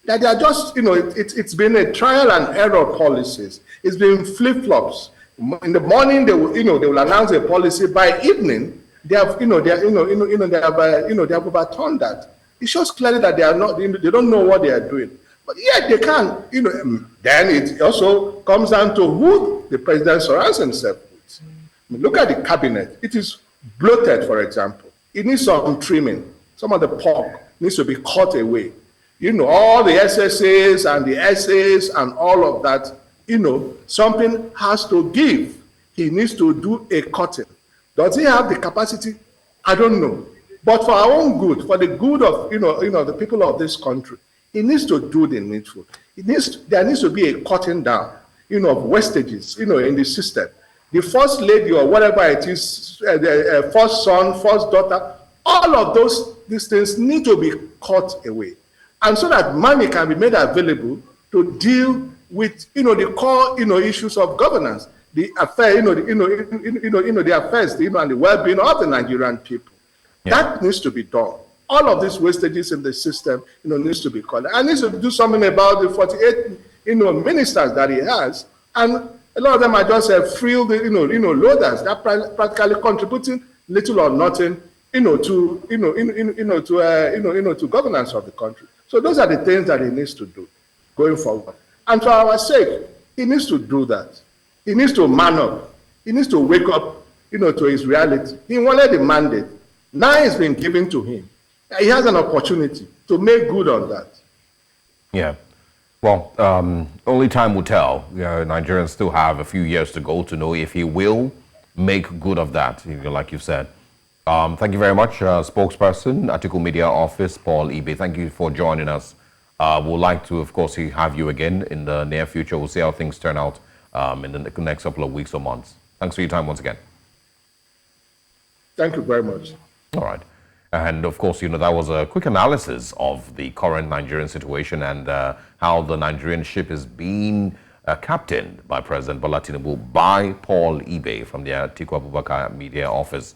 that they are just, it's been a trial and error policies. It's been flip-flops. In the morning, they will announce a policy. By evening, they have, they have overturned that. It shows clearly that they are not, they don't know what they are doing. But yet they can, then it also comes down to who the president surrounds himself with. Look at the cabinet. It is bloated, for example. It needs some trimming. Some of the pork needs to be cut away. All the SSAs and the SAs and all of that, something has to give. He needs to do a cutting. Does he have the capacity? I don't know. But for our own good, for the good of, the people of this country, he needs to do the needful. There needs to be a cutting down, of wastages, in the system. The first lady or whatever it is, the first son, first daughter, all of these things need to be cut away. And so that money can be made available to deal with, the core, issues of governance, the affair, the affairs, and the well-being of the Nigerian people. Yeah. That needs to be done. All of these wastages in the system, needs to be cut. And needs to do something about the 48, ministers that he has, and a lot of them are just frilled, loaders. They're practically contributing little or nothing, to governance of the country. So those are the things that he needs to do going forward. And for our sake, he needs to do that. He needs to man up. He needs to wake up, to his reality. He wanted the mandate. Now it's been given to him. He has an opportunity to make good on that. Yeah. Well, only time will tell. Nigerians still have a few years to go to know if he will make good of that, like you said. Thank you very much, spokesperson, Article Media Office, Paul Edem. Thank you for joining us. We'd like to, of course, have you again in the near future. We'll see how things turn out in the next couple of weeks or months. Thanks for your time once again. Thank you very much. All right. And of course, that was a quick analysis of the current Nigerian situation and how the Nigerian ship is being captained by President Bola Tinubu by Paul Edem from the Atiku Abubakar Media Office.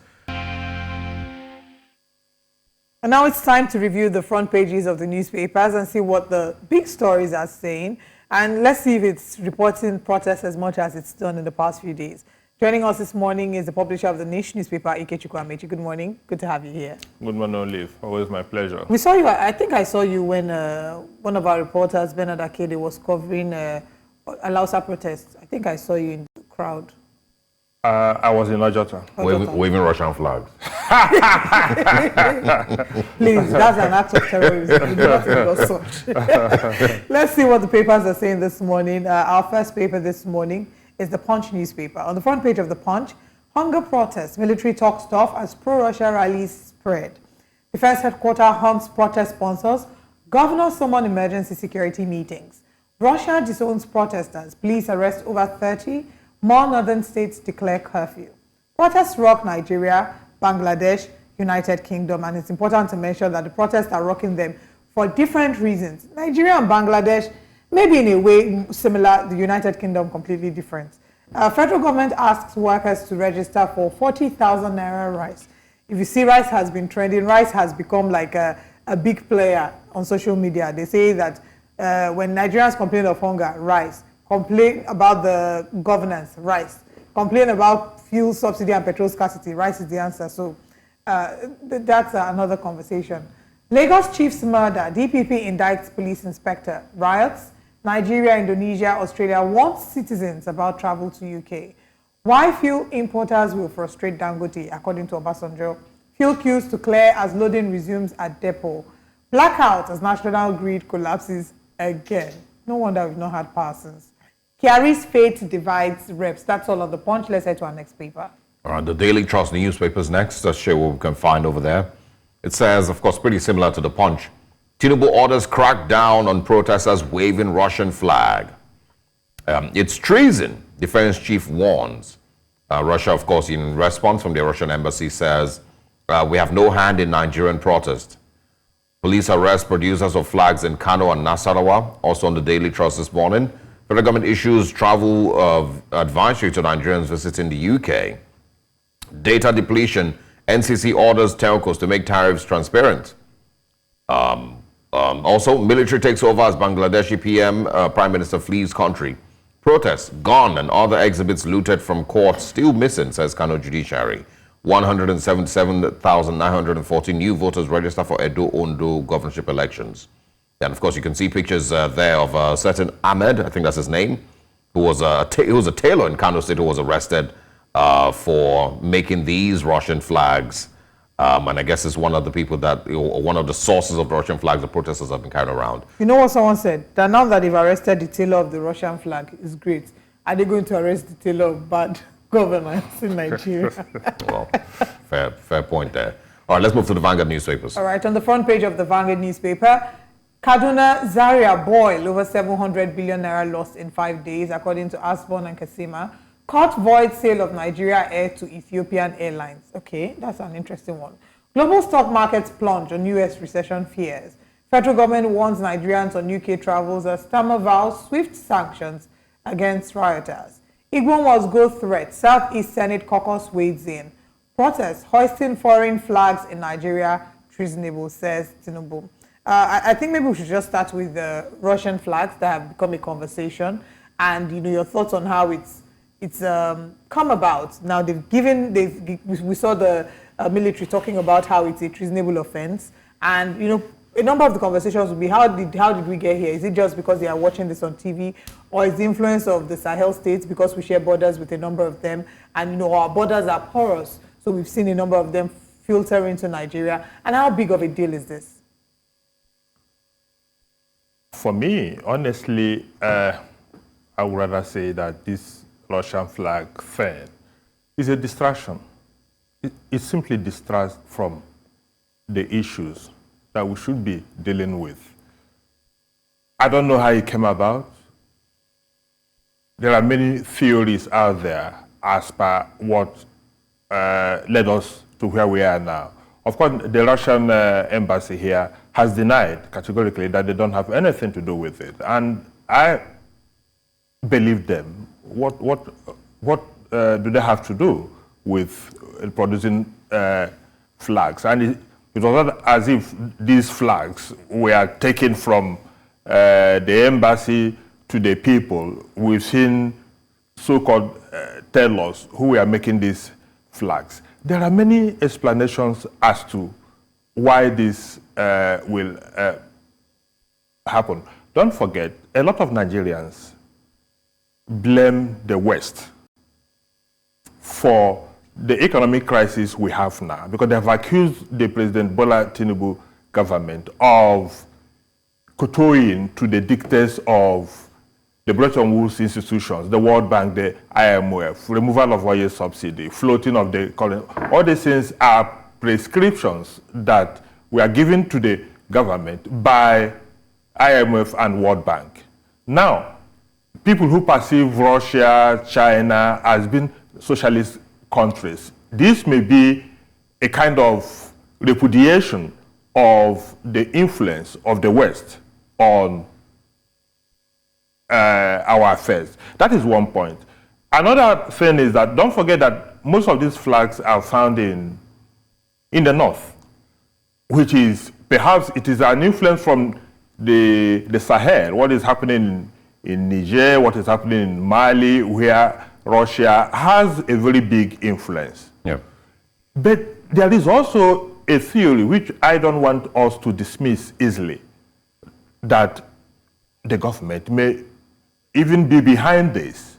And now it's time to review the front pages of the newspapers and see what the big stories are saying. And let's see if it's reporting protests as much as it's done in the past few days. Joining us this morning is the publisher of the Nation newspaper, Ikechukwu Amechi. Good morning. Good to have you here. Good morning, Olive. Always my pleasure. We saw you, I think I saw you when one of our reporters, Bernard Akede, was covering a Lausa protest. I think I saw you in the crowd. I was in Ojota. Waving Russian flags. Please, that's an act of terrorism. You do not endorse such. Let's see what the papers are saying this morning. Our first paper this morning is the Punch newspaper. On the front page of the Punch, hunger protests, military talks tough as pro-Russia rallies spread. Defense headquarters hunts protest sponsors. Governors summon emergency security meetings. Russia disowns protesters. Police arrest over 30. More northern states declare curfew. Protests rock Nigeria, Bangladesh, United Kingdom, and it's important to mention that the protests are rocking them for different reasons. Nigeria and Bangladesh, maybe in a way similar, the United Kingdom completely different. Federal government asks workers to register for 40,000 naira rice. If you see, rice has been trending. Rice has become like a big player on social media. They say that when Nigerians complain of hunger, rice. Complain about the governance, rice. Complain about fuel subsidy and petrol scarcity, rice is the answer. So that's another conversation. Lagos chief's murder, DPP indicts police inspector. Riots, Nigeria, Indonesia, Australia warns citizens about travel to UK. Why fuel importers will frustrate Dangote, according to Obasanjo. Fuel queues to clear as loading resumes at depot. Blackout as national grid collapses again. No wonder we've not had power since. Kyari's fate divides reps. That's all on the Punch. Let's head to our next paper. All right, the Daily Trust newspapers next. Let's show what we can find over there. It says, of course, pretty similar to the Punch. Tinubu orders crackdown on protesters waving Russian flag. It's treason, defense chief warns. Russia, of course, in response from the Russian embassy, says, we have no hand in Nigerian protest. Police arrest producers of flags in Kano and Nasarawa. Also on the Daily Trust this morning. Federal government issues travel advisory to Nigerians visiting the UK. Data depletion. NCC orders telcos to make tariffs transparent. Also, military takes over as Bangladeshi PM, Prime Minister flees country. Protests, gone, and other exhibits looted from court still missing, says Kano Judiciary. 177,940 new voters register for Edo-Ondo governorship elections. And of course, you can see pictures there of a certain Ahmed, I think that's his name, who was a tailor in Kano State who was arrested for making these Russian flags. And I guess it's one of the people that, one of the sources of the Russian flags the protesters have been carrying around. You know what someone said? That now that they've arrested the tailor of the Russian flag is great. Are they going to arrest the tailor of bad governance in Nigeria? Well, fair point there. All right, let's move to the Vanguard newspapers. All right, on the front page of the Vanguard newspaper, Kaduna Zaria boil over 700 billion naira lost in 5 days, according to Asbon and Kasima. Court void sale of Nigeria Air to Ethiopian Airlines. Okay, that's an interesting one. Global stock markets plunge on U.S. recession fears. Federal government warns Nigerians on UK travels as Starmer vows swift sanctions against rioters. Igbo must go threat. Southeast Senate caucus wades in. Protests hoisting foreign flags in Nigeria. Treasonable, says Tinubu. I think maybe we should just start with the Russian flags that have become a conversation, and your thoughts on how it's come about. Now we saw the military talking about how it's a treasonable offense, and a number of the conversations would be how did we get here? Is it just because they are watching this on TV, or is the influence of the Sahel states because we share borders with a number of them, and our borders are porous, so we've seen a number of them filter into Nigeria. And how big of a deal is this? For me, honestly, I would rather say that this Russian flag thing is a distraction. It simply distracts from the issues that we should be dealing with. I don't know how it came about. There are many theories out there as per what led us to where we are now. Of course, the Russian embassy here has denied categorically that they don't have anything to do with it. And I believe them. What do they have to do with producing flags? And It was not as if these flags were taken from the embassy to the people. We've seen so-called tellers who were making these flags. There are many explanations as to why this will happen. Don't forget, a lot of Nigerians blame the West for the economic crisis we have now, because they have accused the President Bola Tinubu government of kowtowing to the dictates of the Bretton Woods institutions, the World Bank, the IMF, removal of oil subsidy, floating of the currency. All these things are prescriptions that were given to the government by IMF and World Bank. Now, people who perceive Russia, China as being socialist countries, this may be a kind of repudiation of the influence of the West on our affairs. That is one point. Another thing is that don't forget that most of these flags are found in the north, which is perhaps it is an influence from the Sahel, what is happening in Niger, what is happening in Mali, where Russia has a very big influence. Yeah. But there is also a theory which I don't want us to dismiss easily, that the government may even be behind this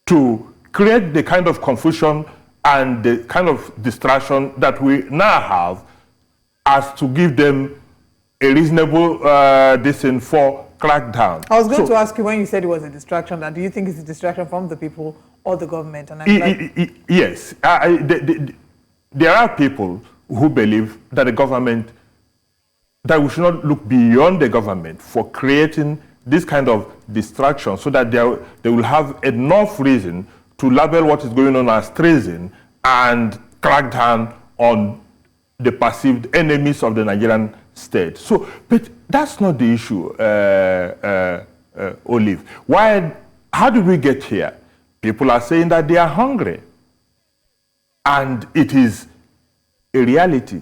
to create the kind of confusion and the kind of distraction that we now have, as to give them a reasonable distance for crackdown. I was going to ask you, when you said it was a distraction, that do you think it's a distraction from the people or the government? And yes. There are people who believe that the government, that we should not look beyond the government for creating this kind of distraction, so that they will have enough reason to label what is going on as treason and crack down on the perceived enemies of the Nigerian state. So, but that's not the issue, Olive. How did we get here? People are saying that they are hungry. And it is a reality.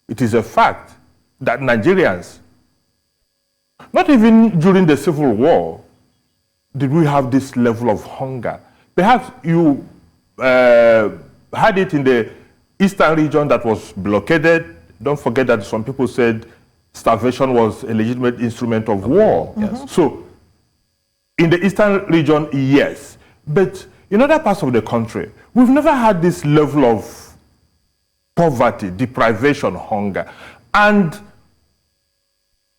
It is a fact that Nigerians, not even during the Civil War, did we have this level of hunger. Perhaps you had it in the eastern region that was blockaded. Don't forget that some people said starvation was a legitimate instrument of war. Yes. So, in the eastern region, yes. But in other parts of the country, we've never had this level of poverty, deprivation, hunger. And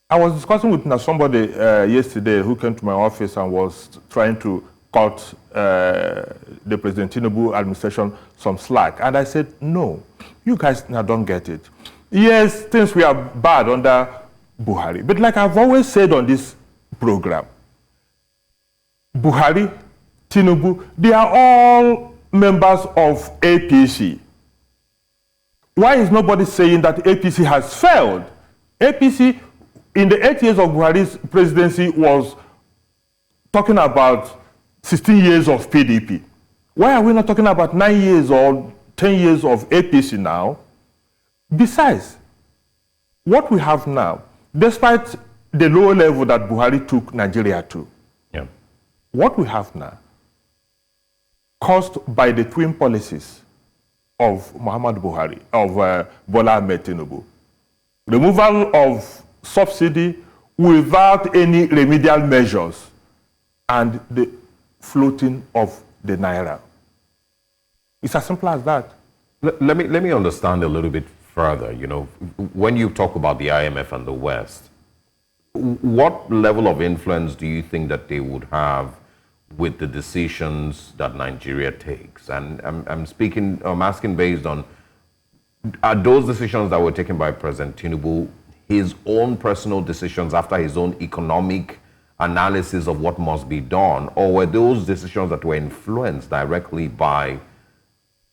I was discussing with somebody yesterday who came to my office and was trying to cut the President Tinubu administration some slack. And I said, no, you guys now don't get it. Yes, things were bad under Buhari. But like I've always said on this program, Buhari, Tinubu, they are all members of APC. Why is nobody saying that APC has failed? APC, in the 8 years of Buhari's presidency, was talking about 16 years of PDP. Why are we not talking about 9 years or 10 years of APC now? Besides, what we have now, despite the low level that Buhari took Nigeria to, what we have now, caused by the twin policies of Muhammad Buhari, of Bola Tinubu, removal of subsidy without any remedial measures, and the floating of the naira. It's as simple as that. Let me understand a little bit further. You know, when you talk about the IMF and the West, what level of influence do you think that they would have with the decisions that Nigeria takes? And I'm asking based on, are those decisions that were taken by President Tinubu his own personal decisions after his own economic analysis of what must be done, or were those decisions that were influenced directly by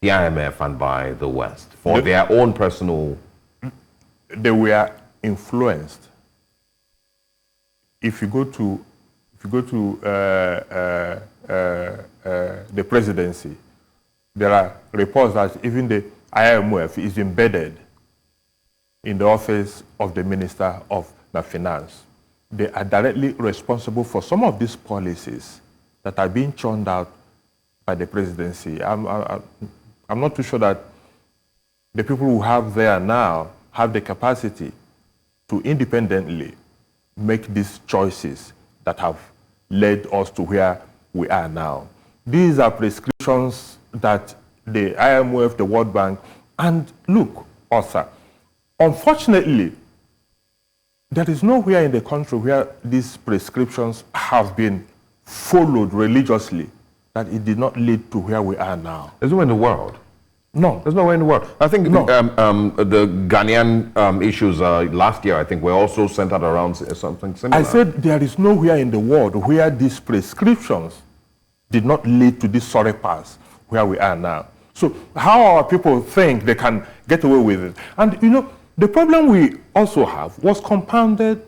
the IMF and by the West for their own personal? They were influenced. If you go to the presidency, there are reports that even the IMF is embedded in the office of the Minister of Finance. They are directly responsible for some of these policies that are being churned out by the presidency. I'm not too sure that the people who have there now have the capacity to independently make these choices that have led us to where we are now. These are prescriptions that the IMF, the World Bank, and look, Arthur, unfortunately, there is nowhere in the country where these prescriptions have been followed religiously that it did not lead to where we are now. There's nowhere in the world. No. There's nowhere in the world. I think No. the Ghanaian issues last year, I think, were also centered around something similar. I said there is nowhere in the world where these prescriptions did not lead to this sorry pass where we are now. So how our people think they can get away with it? And you know, the problem we also have was compounded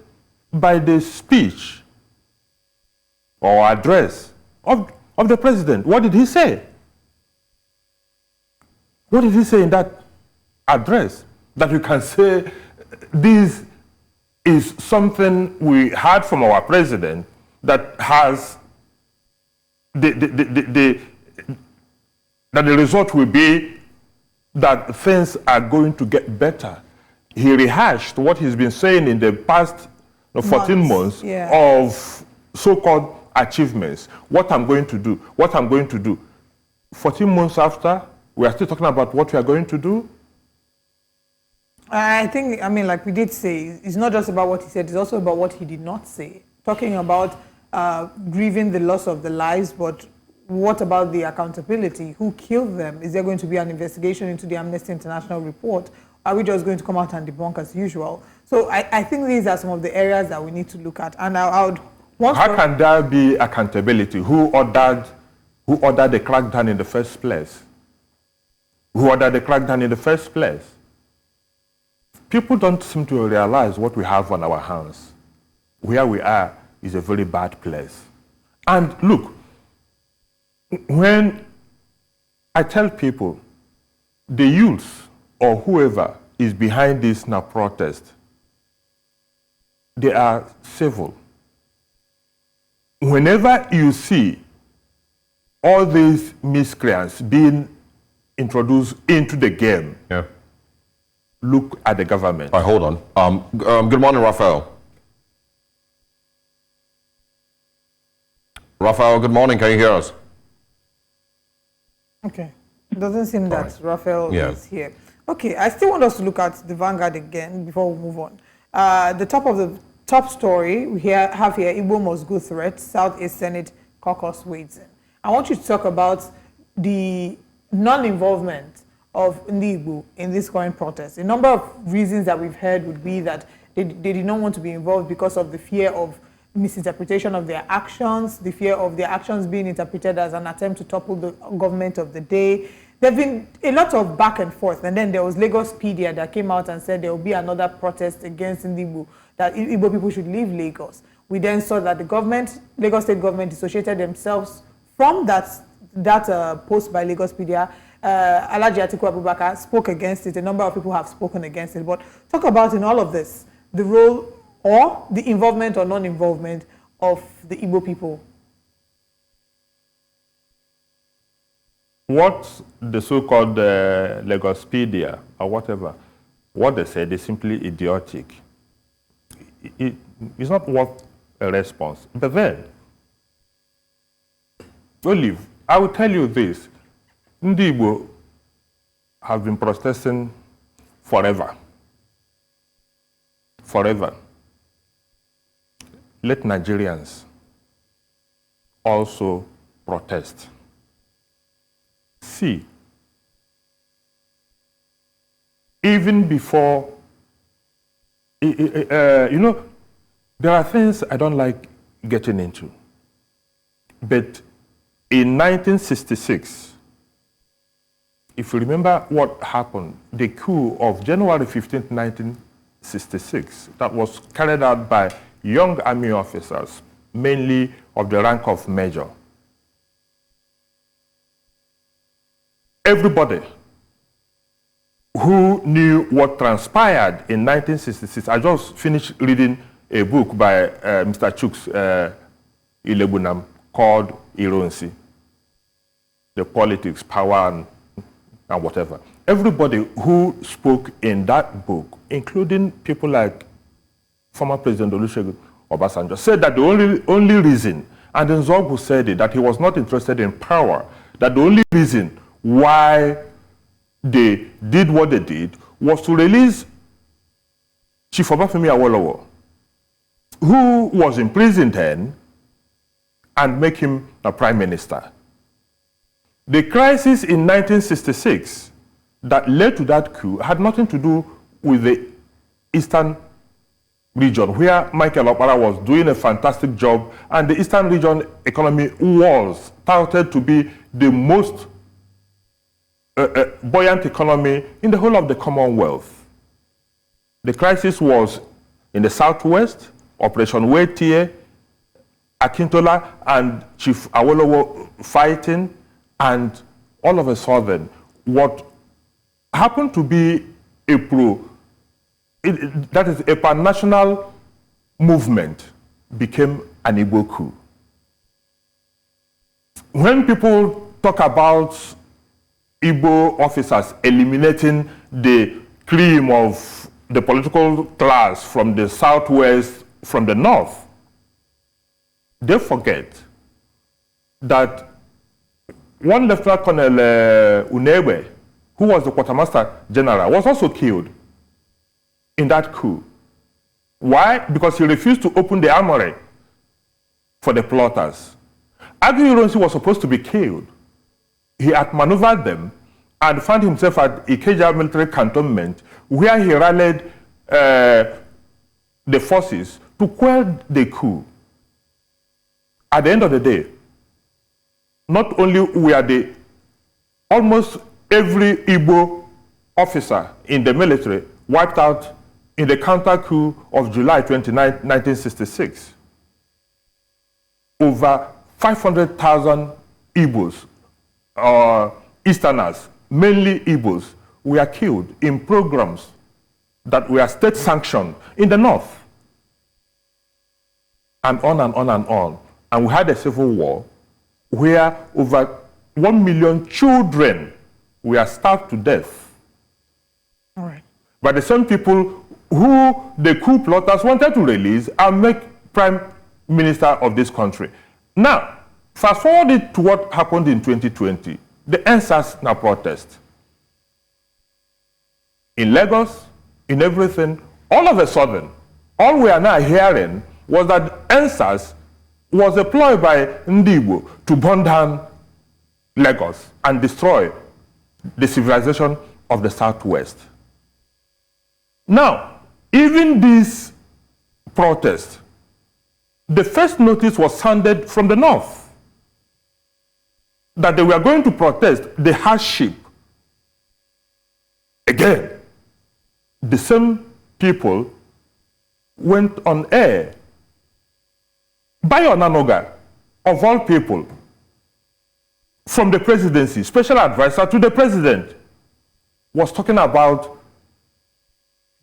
by the speech or address of the president. What did he say? What did he say in that address that you can say this is something we heard from our president that has that the result will be that things are going to get better. He rehashed what he's been saying in the past 14 months of so-called achievements. What I'm going to do, what I'm going to do. 14 months after, we are still talking about what we are going to do. I think, I mean, like we did say, it's not just about what he said, it's also about what he did not say. Talking about grieving the loss of the lives, but what about the accountability? Who killed them? Is there going to be an investigation into the Amnesty International report? Are we just going to come out and debunk as usual? So I think these are some of the areas that we need to look at. And I would want How can there be accountability? Who ordered the crackdown in the first place? Who ordered the crackdown in the first place? People don't seem to realize what we have on our hands. Where we are is a very bad place. And look, when I tell people the youth or whoever is behind this now protest, they are civil. Whenever you see all these miscreants being introduced into the game, look at the government. All right, hold on. Good morning, Raphael. Raphael, good morning. Can you hear us? Okay. It doesn't seem that Raphael is here. Okay, I still want us to look at the Vanguard again before we move on. The top story we have here, Igbo must go threat, Southeast Senate caucus weighs in. I want you to talk about the non-involvement of Igbo in this current protest. A number of reasons that we've heard would be that they did not want to be involved because of the fear of misinterpretation of their actions, the fear of their actions being interpreted as an attempt to topple the government of the day. There have been a lot of back and forth, and then there was Lagospedia that came out and said there will be another protest against Igbo, that Igbo people should leave Lagos. We then saw that the government, Lagos State government, dissociated themselves from that post by Lagospedia. Alhaji Atiku Abubakar spoke against it. A number of people have spoken against it. But talk about in all of this, the role or the involvement or non-involvement of the Igbo people. What the so-called Lagospedia or whatever, what they said is simply idiotic. It's not worth a response. But then, Olive, I will tell you this. Ndi Igbo have been protesting forever. Forever. Let Nigerians also protest. See, even before, you know, there are things I don't like getting into. But in 1966, if you remember what happened, the coup of January 15, 1966, that was carried out by young army officers, mainly of the rank of major. Everybody who knew what transpired in 1966, I just finished reading a book by Mr. Chuks Ilebunam called Ironsi, The Politics, Power, and whatever. Everybody who spoke in that book, including people like former President Olusegun Obasanjo, said that the only reason, and then Nzogwu said it, that he was not interested in power, that the only reason why they did what they did was to release Chief Obafemi Awolowo, who was in prison then, and make him a prime minister. The crisis in 1966 that led to that coup had nothing to do with the eastern region, where Michael Opara was doing a fantastic job, and the eastern region economy was touted to be the most buoyant economy in the whole of the Commonwealth. The crisis was in the southwest, Operation Wetie, Akintola and Chief Awolowo fighting, and all of a sudden, what happened to be a that is a pan-national movement became an Igbo coup. When people talk about Igbo officers eliminating the cream of the political class from the southwest, from the north, they forget that one Lieutenant Colonel Unebe, who was the quartermaster general, was also killed in that coup. Why? Because he refused to open the armory for the plotters. Agui Ironsi was supposed to be killed. He outmaneuvered them and found himself at Ikeja military cantonment, where he rallied the forces to quell the coup. At the end of the day, not only were almost every Igbo officer in the military wiped out in the counter coup of July 29, 1966. Over 500,000 Igbos, Easterners, mainly Igbos, were killed in programs that were state sanctioned in the north. And on and on and on. And we had a civil war where over 1 million children were starved to death. All right. By the same people who the coup plotters wanted to release and make prime minister of this country. Now, fast forward it to what happened in 2020, the NSAS now protest. In Lagos, in everything, all of a sudden, all we are now hearing was that NSAS was employed by Ndibo to burn down Lagos and destroy the civilization of the Southwest. Now, even this protest, the first notice was sounded from the north that they were going to protest the hardship. Again, the same people went on air. Bayo Nanoga, of all people, from the presidency, special advisor to the president, was talking about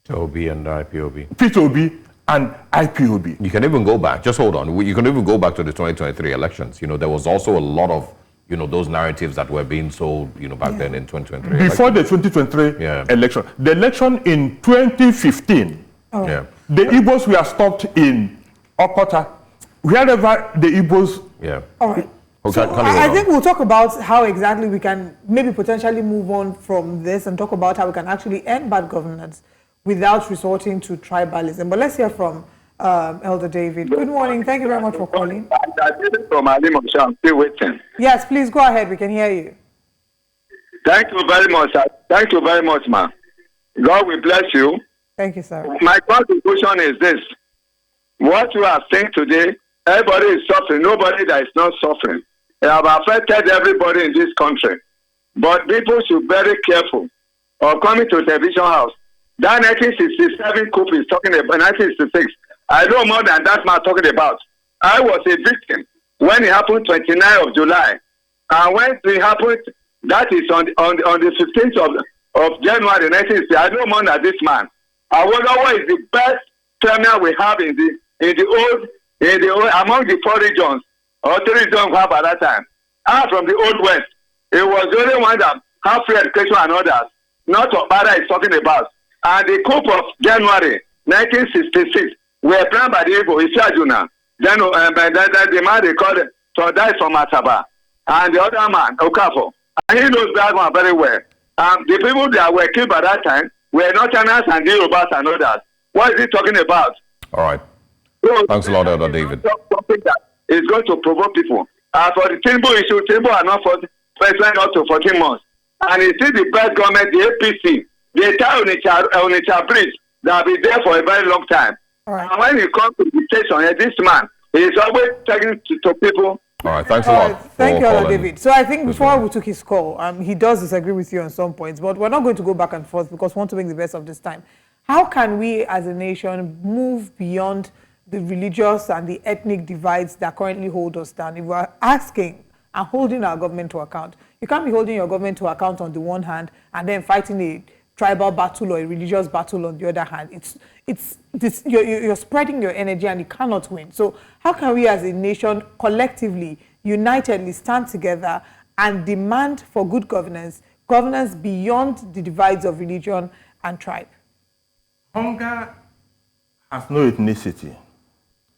P2OB and IPOB. P2OB and IPOB. You can even go back, just hold on, you can even go back to the 2023 elections. You know, there was also a lot of, you know, those narratives that were being sold, you know, back then in 2023. Before the 2023 election. The election in 2015, the Igbos were stopped in Okota, wherever the Igbos... All right. So I think we'll talk about how exactly we can maybe potentially move on from this and talk about how we can actually end bad governance without resorting to tribalism. But let's hear from Elder David. Good morning. Thank you very much for calling. From I'm still waiting. Yes, please go ahead. We can hear you. Thank you very much. Thank you very much, ma'am. God will bless you. Thank you, sir. My contribution is this. What you are saying today, everybody is suffering. Nobody that is not suffering. They have affected everybody in this country. But people should be very careful of coming to television house. That 1967 coup is talking about 1966. I know more than that man talking about. I was a victim when it happened 29th of July. And when it happened, that is on the 15th of January 1960, I know more than this man. Awolowo is the best premier we have in the old among the 4 regions or 3 regions we have at that time. And from the old west, it was the only one that have free education and others. Not what Bada is talking about. And the coup of January 1966 were planned by the Igbo, Isiajuna. Then the man they called Todai from Asaba. And the other man, Okafo. And he knows that one very well. The people that were killed by that time were Northerners and the Yorubas and others. What is he talking about? All right. Thanks a lot, Elder David. Something that is going to provoke people. For the Tinubu issue, Tinubu are not for president up to 14 months. And it is the best government, the APC, the entire Onitsha bridge that will be there for a very long time. Right. And when it comes to the station, this man is always talking to people. All right, thanks a lot. Thank you, Elder David. So I think before we took his call, he does disagree with you on some points, but we're not going to go back and forth because we want to make the best of this time. How can we as a nation move beyond the religious and the ethnic divides that currently hold us down? If we're asking and holding our government to account, you can't be holding your government to account on the one hand and then fighting a tribal battle or a religious battle on the other hand. You're spreading your energy and you cannot win. So how can we as a nation collectively, unitedly stand together and demand for good governance beyond the divides of religion and tribe? Hunger has no ethnicity.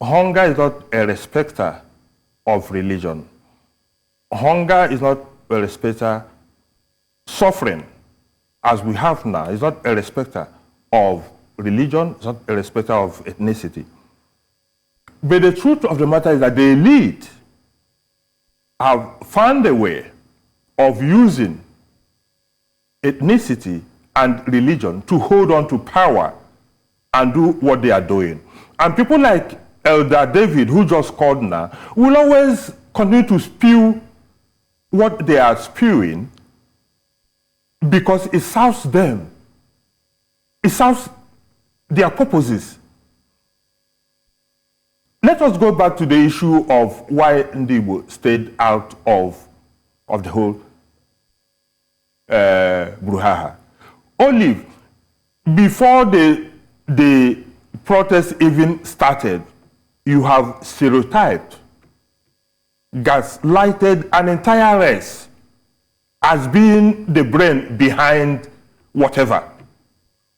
Hunger is not a respecter of religion. Hunger is not a respecter. Suffering, as we have now, is not a respecter of religion, it's not a respecter of ethnicity. But the truth of the matter is that the elite have found a way of using ethnicity and religion to hold on to power and do what they are doing. And people like Elder David, who just called now, will always continue to spew what they are spewing because it serves them. It serves their purposes. Let us go back to the issue of why Ndibo stayed out of the whole brouhaha. Olive, before the protest even started, you have stereotyped, gaslighted an entire race as being the brain behind whatever,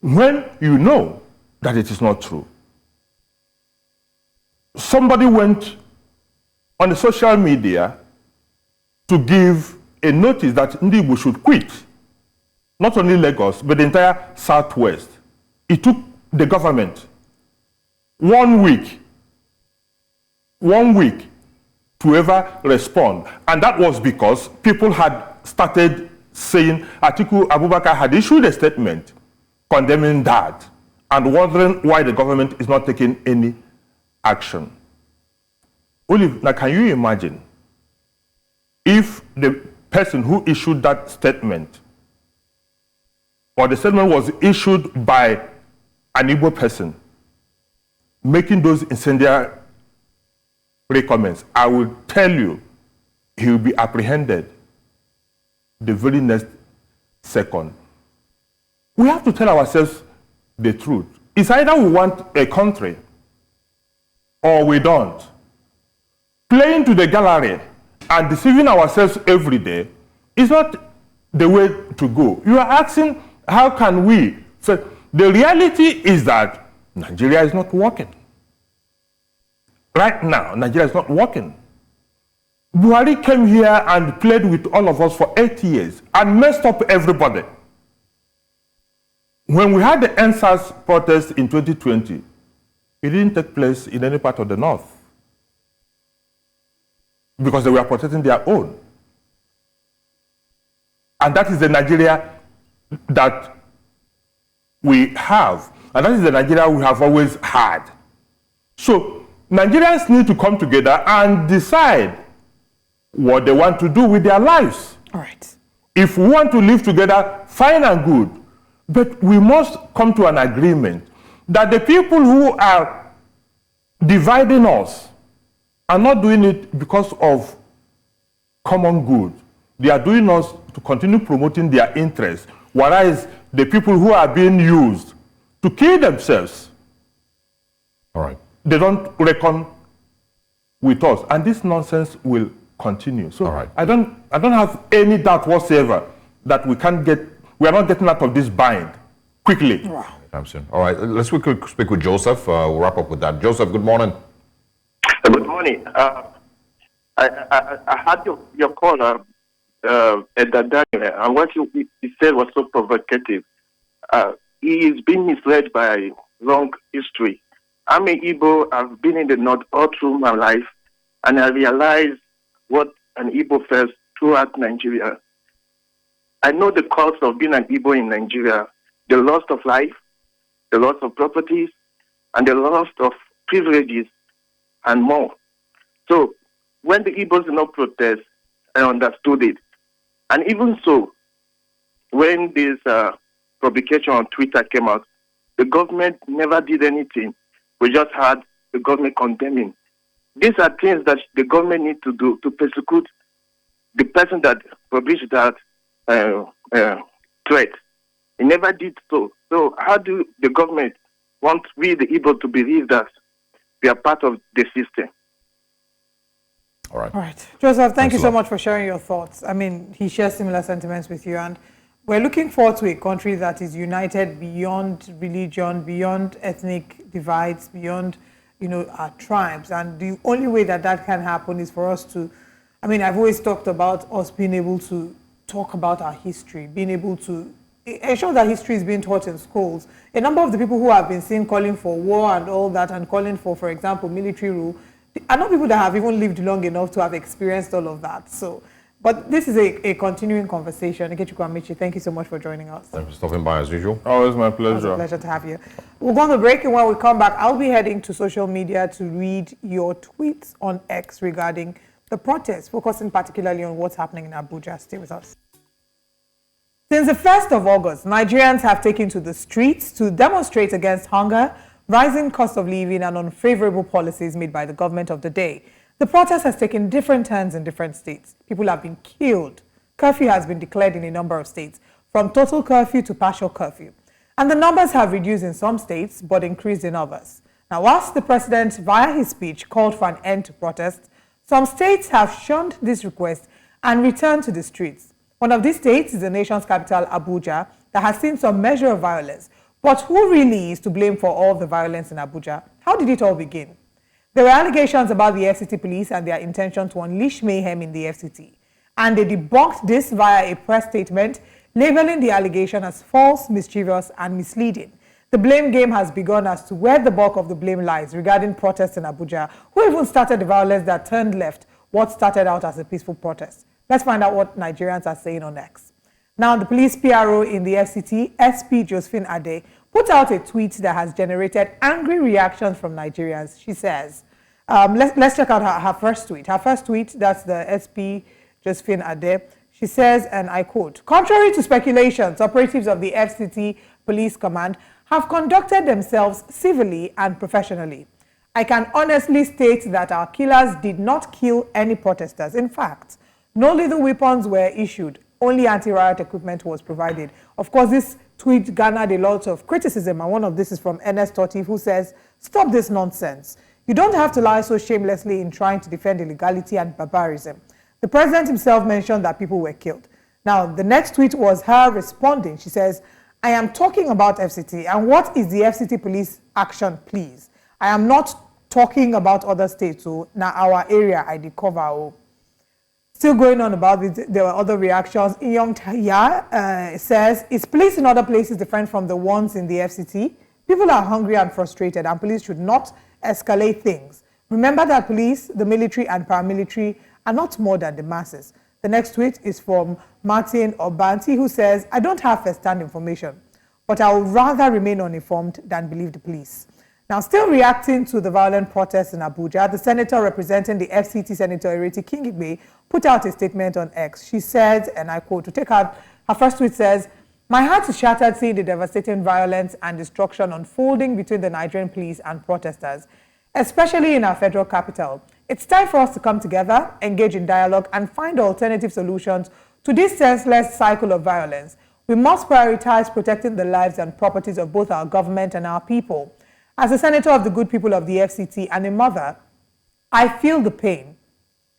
when you know that it is not true. Somebody went on the social media to give a notice that Ndibo should quit, not only Lagos, but the entire Southwest. It took the government 1 week to ever respond. And that was because people had started saying Atiku Abubakar had issued a statement condemning that and wondering why the government is not taking any action. Olive, now can you imagine if the person who issued that statement or the statement was issued by an Igbo person making those incendiary comments? I will tell you, he will be apprehended the very next second. We have to tell ourselves the truth. It's either we want a country or we don't. Playing to the gallery and deceiving ourselves every day is not the way to go. You are asking, how can we? So the reality is that Nigeria is not working. Right now, Nigeria is not working. Buhari came here and played with all of us for 8 years and messed up everybody. When we had the NSAS protest in 2020, it didn't take place in any part of the north because they were protecting their own. And that is the Nigeria that we have. And that is the Nigeria we have always had. So Nigerians need to come together and decide what they want to do with their lives. All right. If we want to live together, fine and good. But we must come to an agreement that the people who are dividing us are not doing it because of common good. They are doing us to continue promoting their interests, whereas the people who are being used to kill themselves, all right, they don't reckon with us, and this nonsense will continue. So I don't have any doubt whatsoever that we are not getting out of this bind quickly. Wow. All right, let's quickly speak with Joseph. We'll wrap up with that. Joseph, good morning. Good morning. I had your caller, Daniel, and what he said was so provocative. He is being misled by wrong history. I'm an Igbo. I've been in the North all through my life, and I realized what an Igbo felt throughout Nigeria. I know the cost of being an Igbo in Nigeria, the loss of life, the loss of properties, and the loss of privileges, and more. So, when the Igbos did not protest, I understood it. And even so, when this publication on Twitter came out, the government never did anything. We just had the government condemning. These are things that the government need to do to persecute the person that published that threat. He never did so. So how do the government want we, the Igbo, to believe that we are part of the system? All right. All right. Joseph, thank you so much for sharing your thoughts. I mean, he shares similar sentiments with you, and we're looking forward to a country that is united beyond religion, beyond ethnic divides, beyond, our tribes. And the only way that that can happen is for us to, I've always talked about us being able to talk about our history, being able to ensure that history is being taught in schools. A number of the people who have been seen calling for war and all that and calling for example, military rule, are not people that have even lived long enough to have experienced all of that. So, but this is a continuing conversation. Ikechukwu Amici, thank you so much for joining us. Thanks for stopping by as usual. Always my pleasure. It's a pleasure to have you. We'll go on the break, and when we come back, I'll be heading to social media to read your tweets on X regarding the protests, focusing particularly on what's happening in Abuja. Stay with us. Since the 1st of August, Nigerians have taken to the streets to demonstrate against hunger, rising cost of living, and unfavorable policies made by the government of the day. The protest has taken different turns in different states. People have been killed. Curfew has been declared in a number of states, from total curfew to partial curfew. And the numbers have reduced in some states, but increased in others. Now, whilst the president, via his speech, called for an end to protests, some states have shunned this request and returned to the streets. One of these states is the nation's capital, Abuja, that has seen some measure of violence. But who really is to blame for all the violence in Abuja? How did it all begin? There were allegations about the FCT police and their intention to unleash mayhem in the FCT. And they debunked this via a press statement, labeling the allegation as false, mischievous, and misleading. The blame game has begun as to where the bulk of the blame lies regarding protests in Abuja. Who even started the violence that turned left what started out as a peaceful protest? Let's find out what Nigerians are saying on X. Now, the police PRO in the FCT, SP Josephine Ade, put out a tweet that has generated angry reactions from Nigerians. She says, let's check out her first tweet. Her first tweet, that's the SP Josephine Ade. She says, and I quote, "Contrary to speculations, operatives of the FCT Police Command have conducted themselves civilly and professionally. I can honestly state that our killers did not kill any protesters. In fact, no lethal weapons were issued. Only anti-riot equipment was provided." Of course, this tweet garnered a lot of criticism, and one of this is from Ernest Totif, who says, "Stop this nonsense. You don't have to lie so shamelessly in trying to defend illegality and barbarism." The president himself mentioned that people were killed. Now, the next tweet was her responding. She says, "I am talking about FCT, and what is the FCT police action, please? I am not talking about other states, so now our area I did cover." Oh. Still going on about it, there were other reactions. Inyong Taya says, "Is police in other places different from the ones in the FCT? People are hungry and frustrated, and police should not escalate things. Remember that police, the military, and paramilitary are not more than the masses." The next tweet is from Martin Obanti, who says, "I don't have first-hand information, but I would rather remain uninformed than believe the police." Now, still reacting to the violent protests in Abuja, the senator representing the FCT, Senator Ireti Kingigbe, put out a statement on X. She said, and I quote, to take out, her first tweet says, "My heart is shattered seeing the devastating violence and destruction unfolding between the Nigerian police and protesters, especially in our federal capital. It's time for us to come together, engage in dialogue, and find alternative solutions to this senseless cycle of violence. We must prioritize protecting the lives and properties of both our government and our people. As a senator of the good people of the FCT and a mother, I feel the pain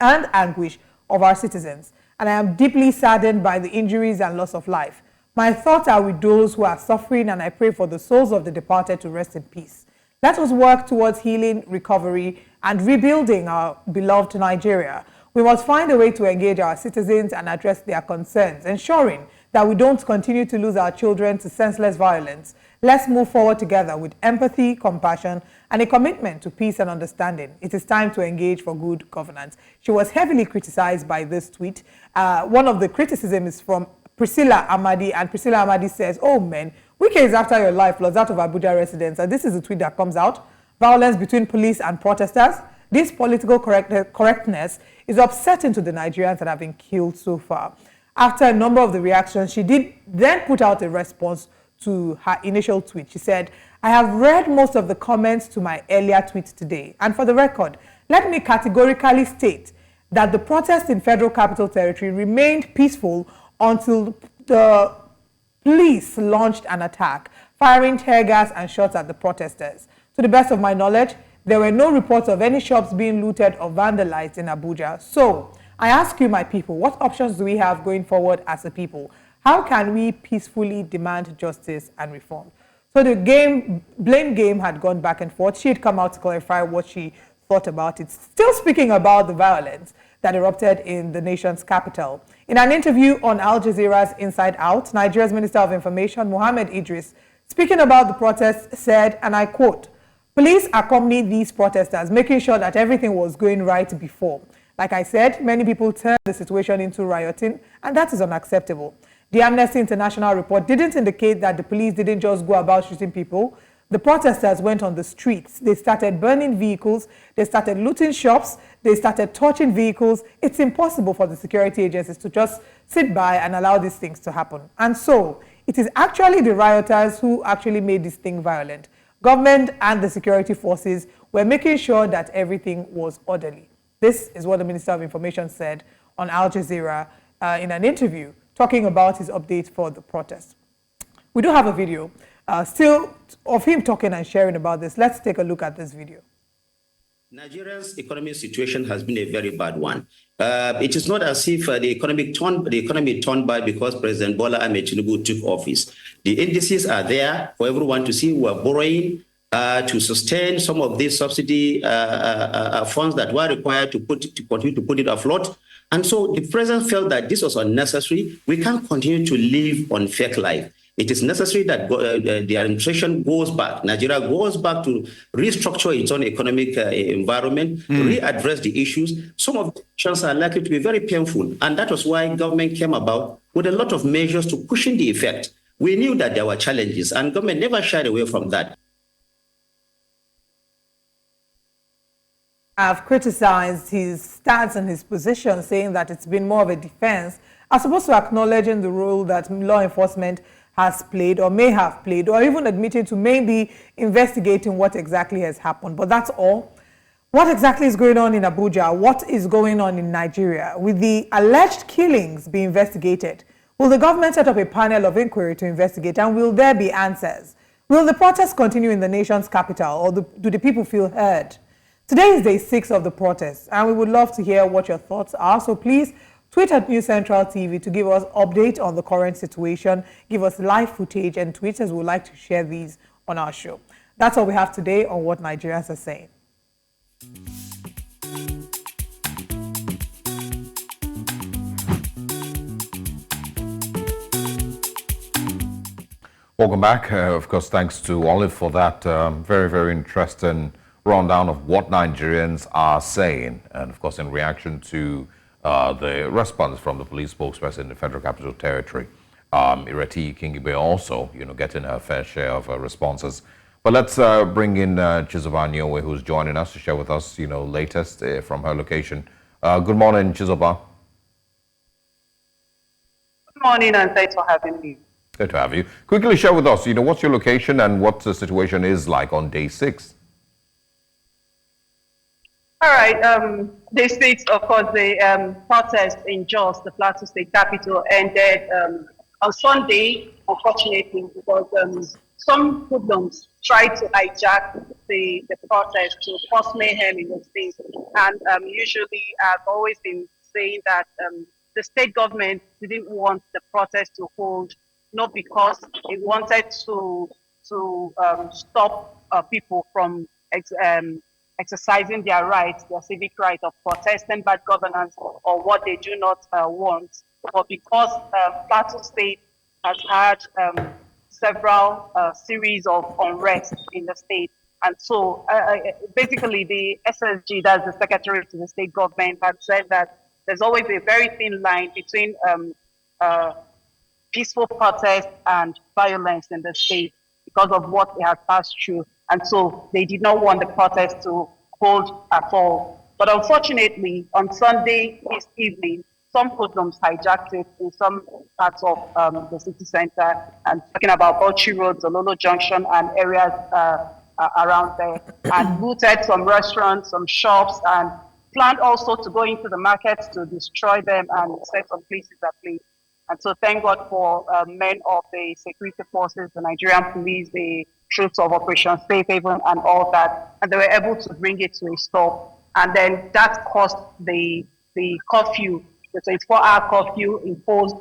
and anguish of our citizens, and I am deeply saddened by the injuries and loss of life. My thoughts are with those who are suffering, and I pray for the souls of the departed to rest in peace. Let us work towards healing, recovery, and rebuilding our beloved Nigeria. We must find a way to engage our citizens and address their concerns, ensuring that we don't continue to lose our children to senseless violence. Let's move forward together with empathy, compassion, and a commitment to peace and understanding. It is time to engage for good governance. She was heavily criticized by this tweet. One of the criticisms is from Priscilla Amadi, and Priscilla Amadi says, "Oh man, Wike is after your life plus that of Abuja residents." And this is a tweet that comes out. Violence between police and protesters. This political correctness is upsetting to the Nigerians that have been killed so far. After a number of the reactions, she did then put out a response to her initial tweet. She said, "I have read most of the comments to my earlier tweet today. And for the record, let me categorically state that the protest in Federal Capital Territory remained peaceful until the police launched an attack, firing tear gas and shots at the protesters. To the best of my knowledge, there were no reports of any shops being looted or vandalized in Abuja. So, I ask you, my people, what options do we have going forward as a people? How can we peacefully demand justice and reform?" So the blame game had gone back and forth. She had come out to clarify what she thought about it, still speaking about the violence that erupted in the nation's capital. In an interview on Al Jazeera's Inside Out, Nigeria's Minister of Information, Mohammed Idris, speaking about the protests, said, and I quote, "Police accompanied these protesters, making sure that everything was going right before. Like I said, many people turned the situation into rioting, and that is unacceptable. The Amnesty International report didn't indicate that the police didn't just go about shooting people. The protesters went on the streets. They started burning vehicles. They started looting shops. They started torching vehicles. It's impossible for the security agencies to just sit by and allow these things to happen. And so, it is actually the rioters who actually made this thing violent. Government and the security forces were making sure that everything was orderly." This is what the Minister of Information said on Al Jazeera in an interview, talking about his update for the protest. We do have a video still of him talking and sharing about this. Let's take a look at this video. Nigeria's economic situation has been a very bad one. It is not as if the economy turned bad because President Bola Tinubu took office. The indices are there for everyone to see. We are borrowing to sustain some of these subsidy funds that were required to continue to put it afloat. And so the president felt that this was unnecessary. We can't continue to live on fake life. It is necessary that the administration goes back, Nigeria goes back to restructure its own economic environment, readdress the issues. Some of the actions are likely to be very painful. And that was why government came about with a lot of measures to cushion the effect. We knew that there were challenges, and government never shied away from that. Have criticized his stance and his position, saying that it's been more of a defense, as opposed to acknowledging the role that law enforcement has played or may have played, or even admitting to maybe investigating what exactly has happened. But that's all. What exactly is going on in Abuja? What is going on in Nigeria? Will the alleged killings be investigated? Will the government set up a panel of inquiry to investigate, and will there be answers? Will the protests continue in the nation's capital, or do the people feel heard? Today is day 6 of the protests, and we would love to hear what your thoughts are. So please tweet at News Central TV to give us update on the current situation, give us live footage and tweets, as we would like to share these on our show. That's all we have today on What Nigerians Are Saying. Welcome back. Of course, thanks to Olive for that very, very interesting rundown of what Nigerians are saying. And of course, in reaction to the response from the police spokesperson in the Federal Capital Territory, Ireti Kingibe also, getting her fair share of responses. But let's bring in Chizoba Nyowe, who's joining us to share with us, latest from her location. Good morning, Chizoba. Good morning, and thanks for having me. Good to have you. Quickly share with us, what's your location and what the situation is like on day 6? All right. Day 6, of course, the protest in Jos, the Plateau State capital, ended On Sunday, unfortunately, because some hoodlums tried to hijack the protest to cause mayhem in the state. And usually I've always been saying that the state government didn't want the protest to hold, not because it wanted to stop people from exercising their rights, their civic right of protesting bad governance or what they do not want, but because Plateau State has had several series of unrest in the state. And so basically the SSG, that's the Secretary to the State Government, had said that there's always a very thin line between peaceful protest and violence in the state because of what they had passed through. And so they did not want the protest to hold at all. But unfortunately, on Sunday evening, some hoodlums hijacked it in some parts of the city center, and talking about Bauchi Road, Zololo Junction, and areas around there, and looted some restaurants, some shops, and planned also to go into the markets to destroy them and set some places ablaze. And so thank God for men of the security forces, the Nigerian police, the troops of Operation Safe Haven and all that, and they were able to bring it to a stop. And then that caused the curfew, the 24-hour curfew imposed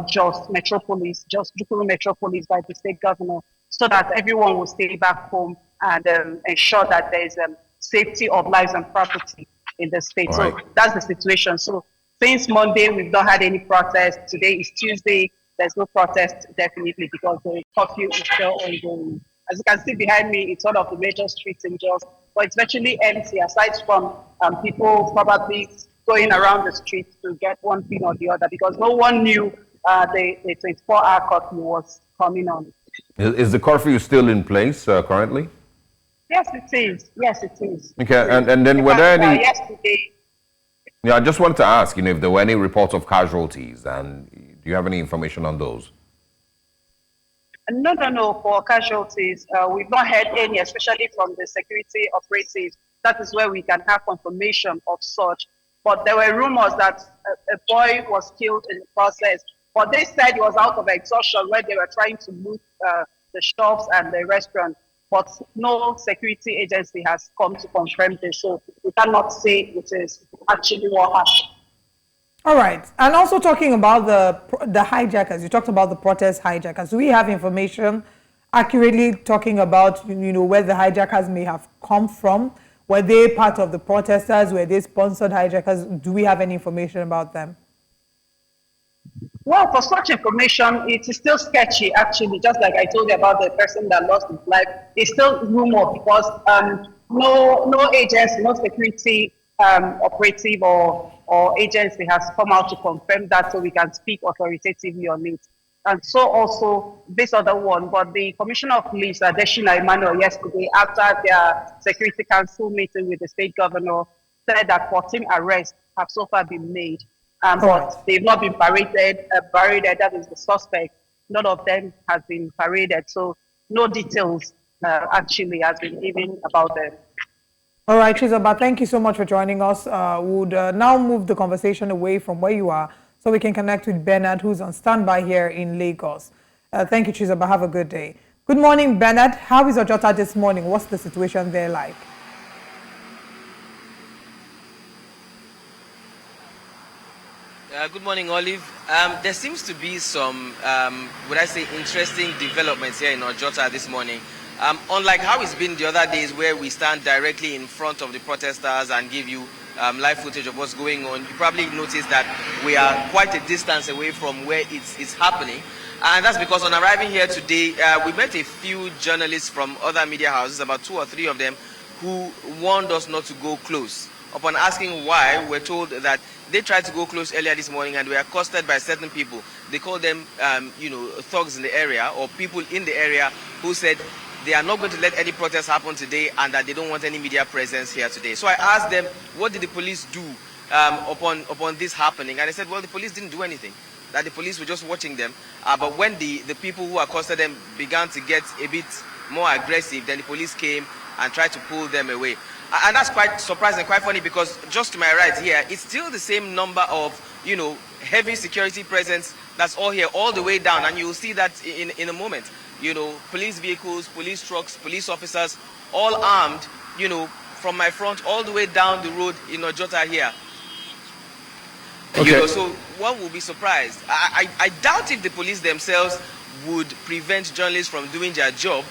just Metropolis, just Jukuru Metropolis by the state governor, so that everyone will stay back home and ensure that there is safety of lives and property in the state. Right. So that's the situation. So since Monday, we've not had any protest. Today is Tuesday. There's no protest, definitely, because the curfew is still ongoing. As you can see behind me, it's one of the major streets in Jos, but it's virtually empty, aside from people probably going around the streets to get one thing or the other, because no one knew the 24-hour curfew was coming on. Is the curfew still in place currently? Yes, it is. Yes, it is. Okay, and then were there any... Yesterday... Yeah, I just wanted to ask, if there were any reports of casualties, and do you have any information on those? No, for casualties, we've not heard any, especially from the security operatives. That is where we can have confirmation of such. But there were rumors that a boy was killed in the process. But they said it was out of exhaustion where they were trying to loot the shops and the restaurant. But no security agency has come to confirm this. So we cannot say it is actually what happened. All right. And also talking about the hijackers, you talked about the protest hijackers. Do we have information accurately talking about, where the hijackers may have come from? Were they part of the protesters? Were they sponsored hijackers? Do we have any information about them? Well, for such information, it is still sketchy, actually, just like I told you about the person that lost his life. It's still rumor because no agency, no security operative or agency has come out to confirm that, so we can speak authoritatively on it. And so also this other one, but the Commissioner of Police, Adeshina Emmanuel, yesterday, after their Security Council meeting with the state governor, said that 14 arrests have so far been made. But they've not been paraded, that is the suspect. None of them has been paraded, so no details actually has been given about them. All right, Chizaba, thank you so much for joining us. Would now move the conversation away from where you are so we can connect with Bernard, who's on standby here in Lagos. Thank you, Chizaba. Have a good day. Good morning, Bernard. How is Ojota this morning? What's the situation there like? Good morning, Olive. There seems to be some, would I say, interesting developments here in Ojota this morning. Unlike how it's been the other days where we stand directly in front of the protesters and give you live footage of what's going on, you probably noticed that we are quite a distance away from where it's happening. And that's because on arriving here today, we met a few journalists from other media houses, about 2 or 3 of them, who warned us not to go close. Upon asking why, we're told that they tried to go close earlier this morning and were accosted by certain people. They called them, thugs in the area or people in the area who said they are not going to let any protest happen today and that they don't want any media presence here today. So I asked them, what did the police do upon this happening? And they said, well, the police didn't do anything, that the police were just watching them. But when the people who accosted them began to get a bit more aggressive, then the police came and tried to pull them away. And that's quite surprising, quite funny, because just to my right here, it's still the same number of, heavy security presence that's all here, all the way down, and you will see that in a moment. You know, police vehicles, police trucks, police officers, all armed, you know, from my front all the way down the road in Ojota here. Okay. You know, so one will be surprised. I doubt if the police themselves would prevent journalists from doing their job,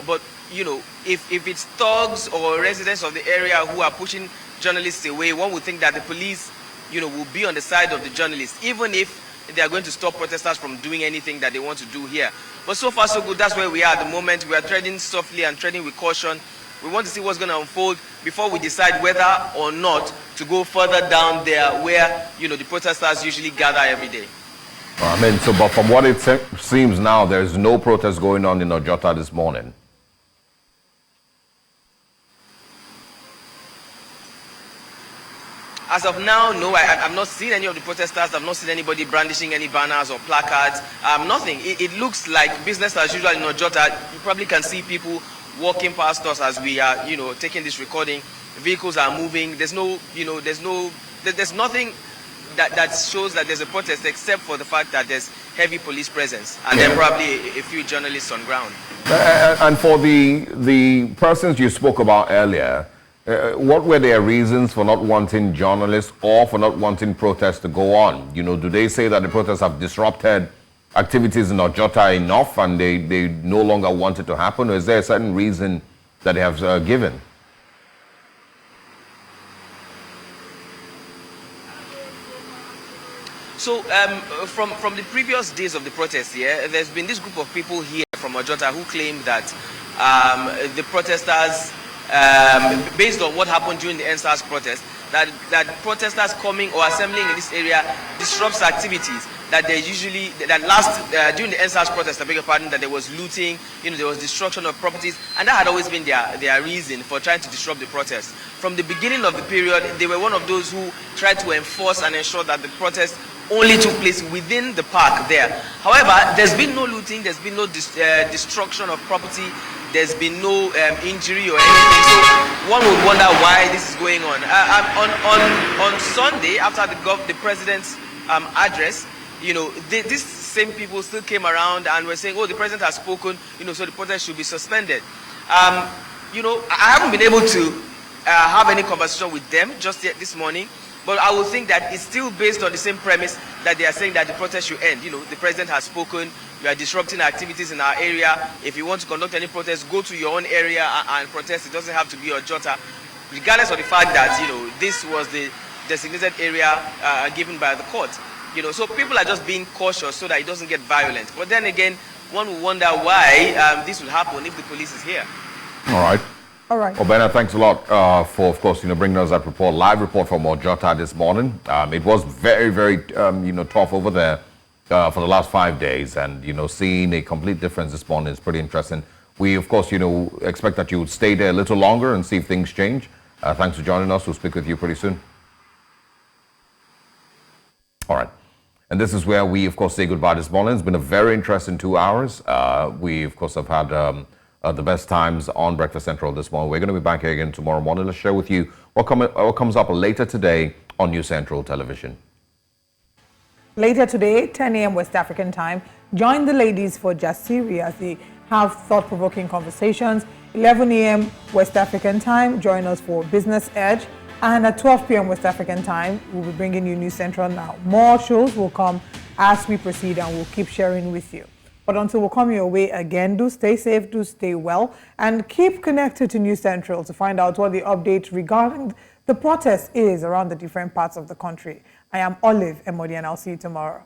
but you know, if it's thugs or residents of the area who are pushing journalists away, one would think that the police, you know, will be on the side of the journalists, even if they are going to stop protesters from doing anything that they want to do here. But so far so good. That's where we are at the moment. We are treading softly and treading with caution. We want to see what's going to unfold before we decide whether or not to go further down there where, you know, the protesters usually gather every day. I mean, so, but from what it seems now, there's no protest going on in Ojota this morning. As of now, no, I've not seen any of the protesters. I've not seen anybody brandishing any banners or placards. Nothing. It looks like business as usual in Ojota. You probably can see people walking past us as we are, you know, taking this recording. Vehicles are moving. There's no, you know, there's nothing that shows that there's a protest except for the fact that there's heavy police presence and then probably a few journalists on ground. And for the persons you spoke about earlier, what were their reasons for not wanting journalists or for not wanting protests to go on? You know, do they say that the protests have disrupted activities in Ojota enough and they no longer want it to happen? Or is there a certain reason that they have given? So from the previous days of the protest here, there's been this group of people here from Ojota who claim that the protesters, based on what happened during the NSAS protest, that protesters coming or assembling in this area disrupts activities that they usually, during the NSAS protest, I beg your pardon, that there was looting, you know, there was destruction of properties, and that had always been their reason for trying to disrupt the protest. From the beginning of the period, they were one of those who tried to enforce and ensure that the protest only took place within the park there. However, there's been no looting, there's been no destruction of property, there's been no injury or anything. So one would wonder why this is going on. On Sunday, after the president's address, you know, these same people still came around and were saying, oh, the president has spoken, you know, so the protest should be suspended. You know, I haven't been able to have any conversation with them just yet this morning. But I would think that it's still based on the same premise that they are saying that the protest should end. You know, the president has spoken, you are disrupting activities in our area. If you want to conduct any protest, go to your own area and protest. It doesn't have to be Ojota, regardless of the fact that, you know, this was the designated area given by the court. You know, so people are just being cautious so that it doesn't get violent. But then again, one will wonder why this will happen if the police is here. All right. All right. Obena, thanks a lot for, of course, you know, bringing us that report, live report from Ojota this morning. It was very, very, you know, tough over there for the last 5 days, and you know, seeing a complete difference this morning is pretty interesting. We, of course, you know, expect that you would stay there a little longer and see if things change. Thanks for joining us. We'll speak with you pretty soon. All right. And this is where we, of course, say goodbye this morning. It's been a very interesting 2 hours. We, of course, have had the best times on Breakfast Central this morning. We're going to be back here again tomorrow morning. Let's share with you what comes up later today on News Central Television. Later today, 10 a.m. West African time, join the ladies for Jasiri as they have thought-provoking conversations. 11 a.m. West African time, join us for Business Edge. And at 12 p.m. West African time, we'll be bringing you News Central Now. More shows will come as we proceed, and we'll keep sharing with you. But until we come your way again, do stay safe, do stay well, and keep connected to News Central to find out what the update regarding the protest is around the different parts of the country. I am Olive Emodi, and I'll see you tomorrow.